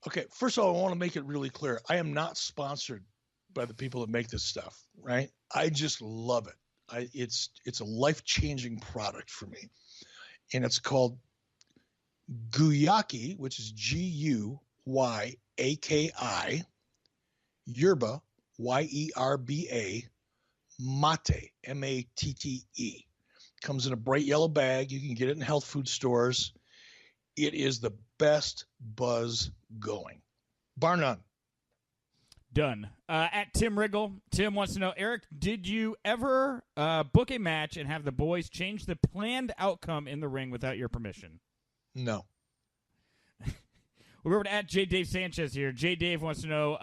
Okay, first of all, I want to make it really clear. I am not sponsored by the people that make this stuff, right? I just love it. It's a life-changing product for me. And it's called Guyaki, which is Guyaki, Yerba, Yerba, Mate, Matte. Comes in a bright yellow bag. You can get it in health food stores. It is the best buzz going, bar none. Done. @Tim Riggle. Tim wants to know, Eric, did you ever book a match and have the boys change the planned outcome in the ring without your permission? No. We're over to @J Dave Sanchez here. J Dave wants to know,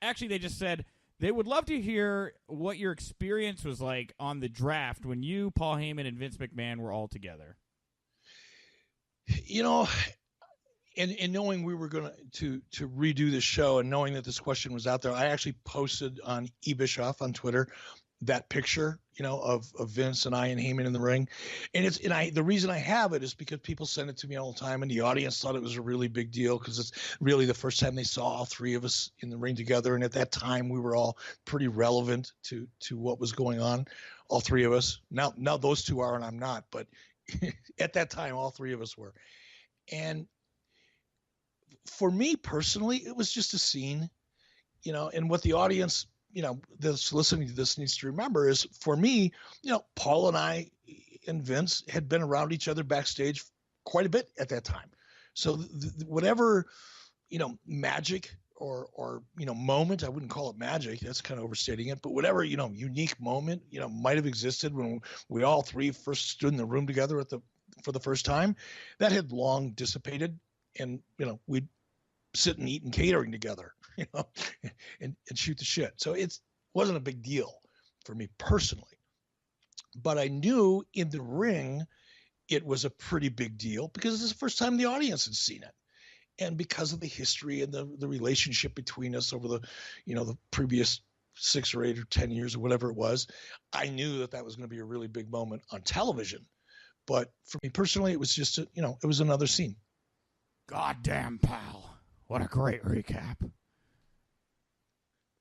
actually they just said they would love to hear what your experience was like on the draft when you, Paul Heyman, and Vince McMahon were all together. You know, and knowing we were going to redo the show and knowing that this question was out there, I actually posted on Bischoff on Twitter that picture, you know, of Vince and I and Heyman in the ring. And the reason I have it is because people send it to me all the time, and the audience thought it was a really big deal because it's really the first time they saw all three of us in the ring together. And at that time we were all pretty relevant to what was going on, all three of us. Now those two are and I'm not, but at that time all three of us were. And for me personally, it was just a scene, you know, and what the audience, you know, that's listening to this needs to remember is, for me, you know, Paul and I and Vince had been around each other backstage quite a bit at that time. So whatever, you know, magic or, you know, moment, I wouldn't call it magic, that's kind of overstating it, but whatever, you know, unique moment, you know, might have existed when we all three first stood in the room together for the first time, that had long dissipated. And, you know, we'd sit and eat and catering together, you know, and shoot the shit. So it wasn't a big deal for me personally, but I knew in the ring, it was a pretty big deal because this is the first time the audience had seen it. And because of the history and the relationship between us over the, you know, the previous 6 or 8 or 10 years or whatever it was, I knew that was going to be a really big moment on television. But for me personally, it was just, it was another scene. Goddamn, pal. What a great recap.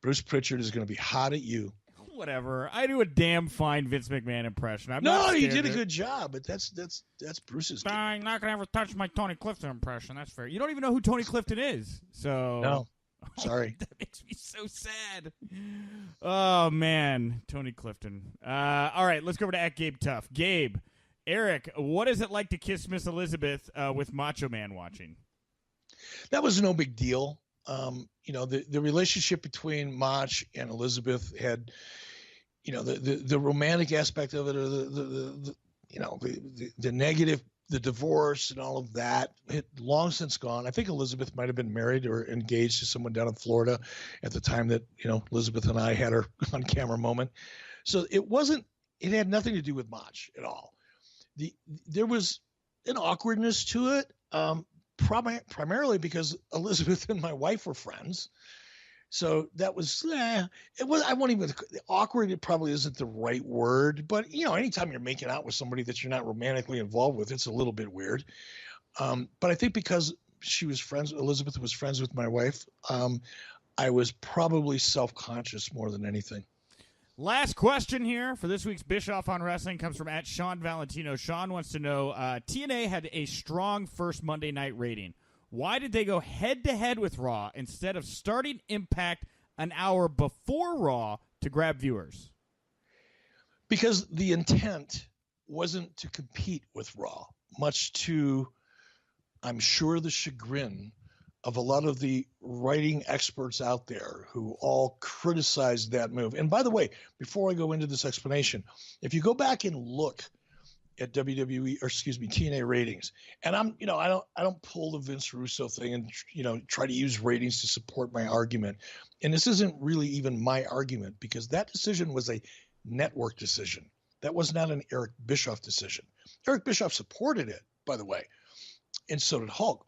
Bruce Pritchard is going to be hot at you. Whatever. I do a damn fine Vince McMahon impression. You did a good job, but that's Bruce's. I'm not going to ever touch my Tony Clifton impression. That's fair. You don't even know who Tony Clifton is. So no. Sorry. That makes me so sad. Oh, man. Tony Clifton. All right, let's go over to @Gabe Tuff. Gabe, Eric, what is it like to kiss Miss Elizabeth with Macho Man watching? That was no big deal. You know, the relationship between Mach and Elizabeth had, you know, the romantic aspect of it, or the negative, the divorce and all of that had long since gone. I think Elizabeth might have been married or engaged to someone down in Florida at the time that, you know, Elizabeth and I had our on camera moment. So it had nothing to do with Mach at all. There was an awkwardness to it. Primarily because Elizabeth and my wife were friends. So that was, I won't even, awkward, it probably isn't the right word, but, you know, anytime you're making out with somebody that you're not romantically involved with, it's a little bit weird. But I think because Elizabeth was friends with my wife, I was probably self-conscious more than anything. Last question here for this week's Bischoff on Wrestling comes from @Sean Valentino. Sean wants to know, TNA had a strong first Monday night rating. Why did they go head-to-head with Raw instead of starting Impact an hour before Raw to grab viewers? Because the intent wasn't to compete with Raw, much to, I'm sure, the chagrin of a lot of the writing experts out there who all criticized that move. And by the way, before I go into this explanation, if you go back and look at TNA ratings, and I don't pull the Vince Russo thing and try to use ratings to support my argument. And this isn't really even my argument, because that decision was a network decision. That was not an Eric Bischoff decision. Eric Bischoff supported it, by the way, and so did Hulk,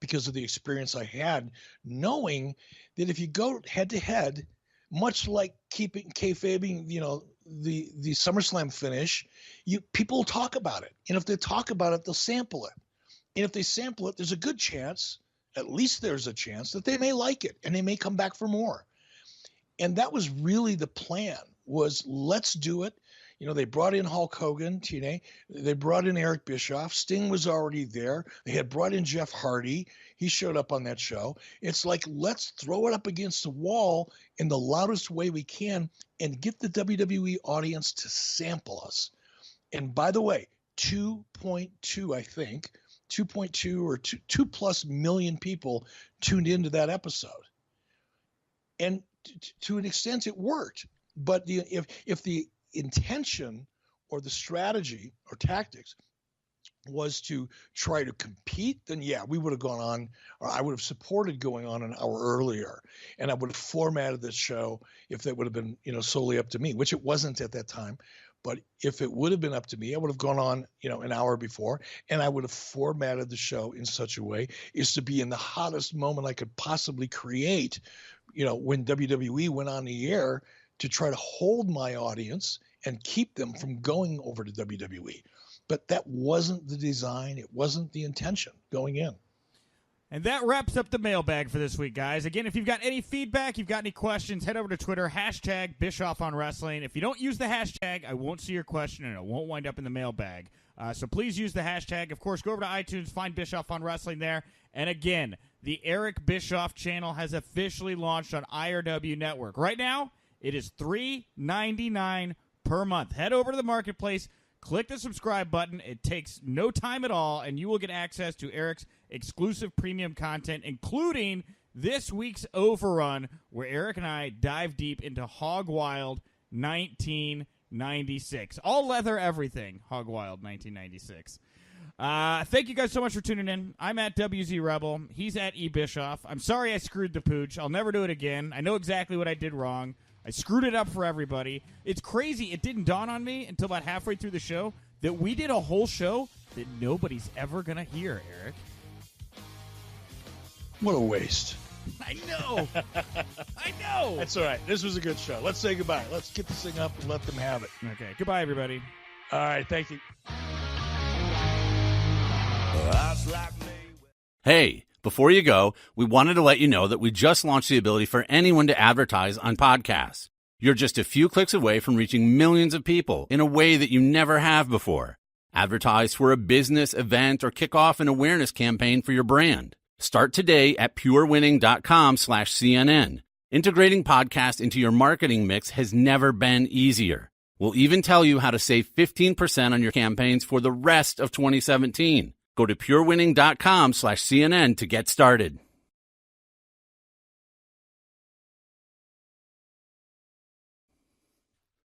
because of the experience I had, knowing that if you go head to head, much like keeping kayfabing, the SummerSlam finish, people will talk about it. And if they talk about it, they'll sample it. And if they sample it, there's a good chance, at least there's a chance, that they may like it and they may come back for more. And that was really the plan, was let's do it. They brought in Hulk Hogan, TNA. They brought in Eric Bischoff. Sting was already there. They had brought in Jeff Hardy. He showed up on that show. It's like, let's throw it up against the wall in the loudest way we can and get the WWE audience to sample us. And by the way, 2.2, I think, 2.2 or 2 plus million people tuned into that episode. And to an extent, it worked. But if the intention or the strategy or tactics was to try to compete, then yeah, we would have gone on, or I would have supported going on an hour earlier, and I would have formatted this show if that would have been solely up to me, which it wasn't at that time. But if it would have been up to me, I would have gone on an hour before, and I would have formatted the show in such a way as to be in the hottest moment I could possibly create when WWE went on the air, to try to hold my audience and keep them from going over to WWE. But that wasn't the design. It wasn't the intention going in. And that wraps up the mailbag for this week, guys. Again, if you've got any feedback, you've got any questions, head over to Twitter, #BischoffOnWrestling. If you don't use the hashtag, I won't see your question and it won't wind up in the mailbag. So please use the hashtag. Of course, go over to iTunes, find Bischoff on Wrestling there. And again, the Eric Bischoff channel has officially launched on IRW Network. Right now, it is $3.99 per month. Head over to the marketplace, click the subscribe button. It takes no time at all, and you will get access to Eric's exclusive premium content, including this week's Overrun, where Eric and I dive deep into Hog Wild 1996. All leather everything, Hog Wild 1996. Thank you guys so much for tuning in. I'm at WZ Rebel. He's at E Bischoff. I'm sorry I screwed the pooch. I'll never do it again. I know exactly what I did wrong. I screwed it up for everybody. It's crazy. It didn't dawn on me until about halfway through the show that we did a whole show that nobody's ever going to hear, Eric. What a waste. I know. I know. That's all right. This was a good show. Let's say goodbye. Let's get this thing up and let them have it. Okay. Goodbye, everybody. All right. Thank you. Hey, before you go, we wanted to let you know that we just launched the ability for anyone to advertise on podcasts. You're just a few clicks away from reaching millions of people in a way that you never have before. Advertise for a business, event, or kick off an awareness campaign for your brand. Start today at purewinning.com/CNN. Integrating podcasts into your marketing mix has never been easier. We'll even tell you how to save 15% on your campaigns for the rest of 2017. Go to purewinning.com/CNN to get started.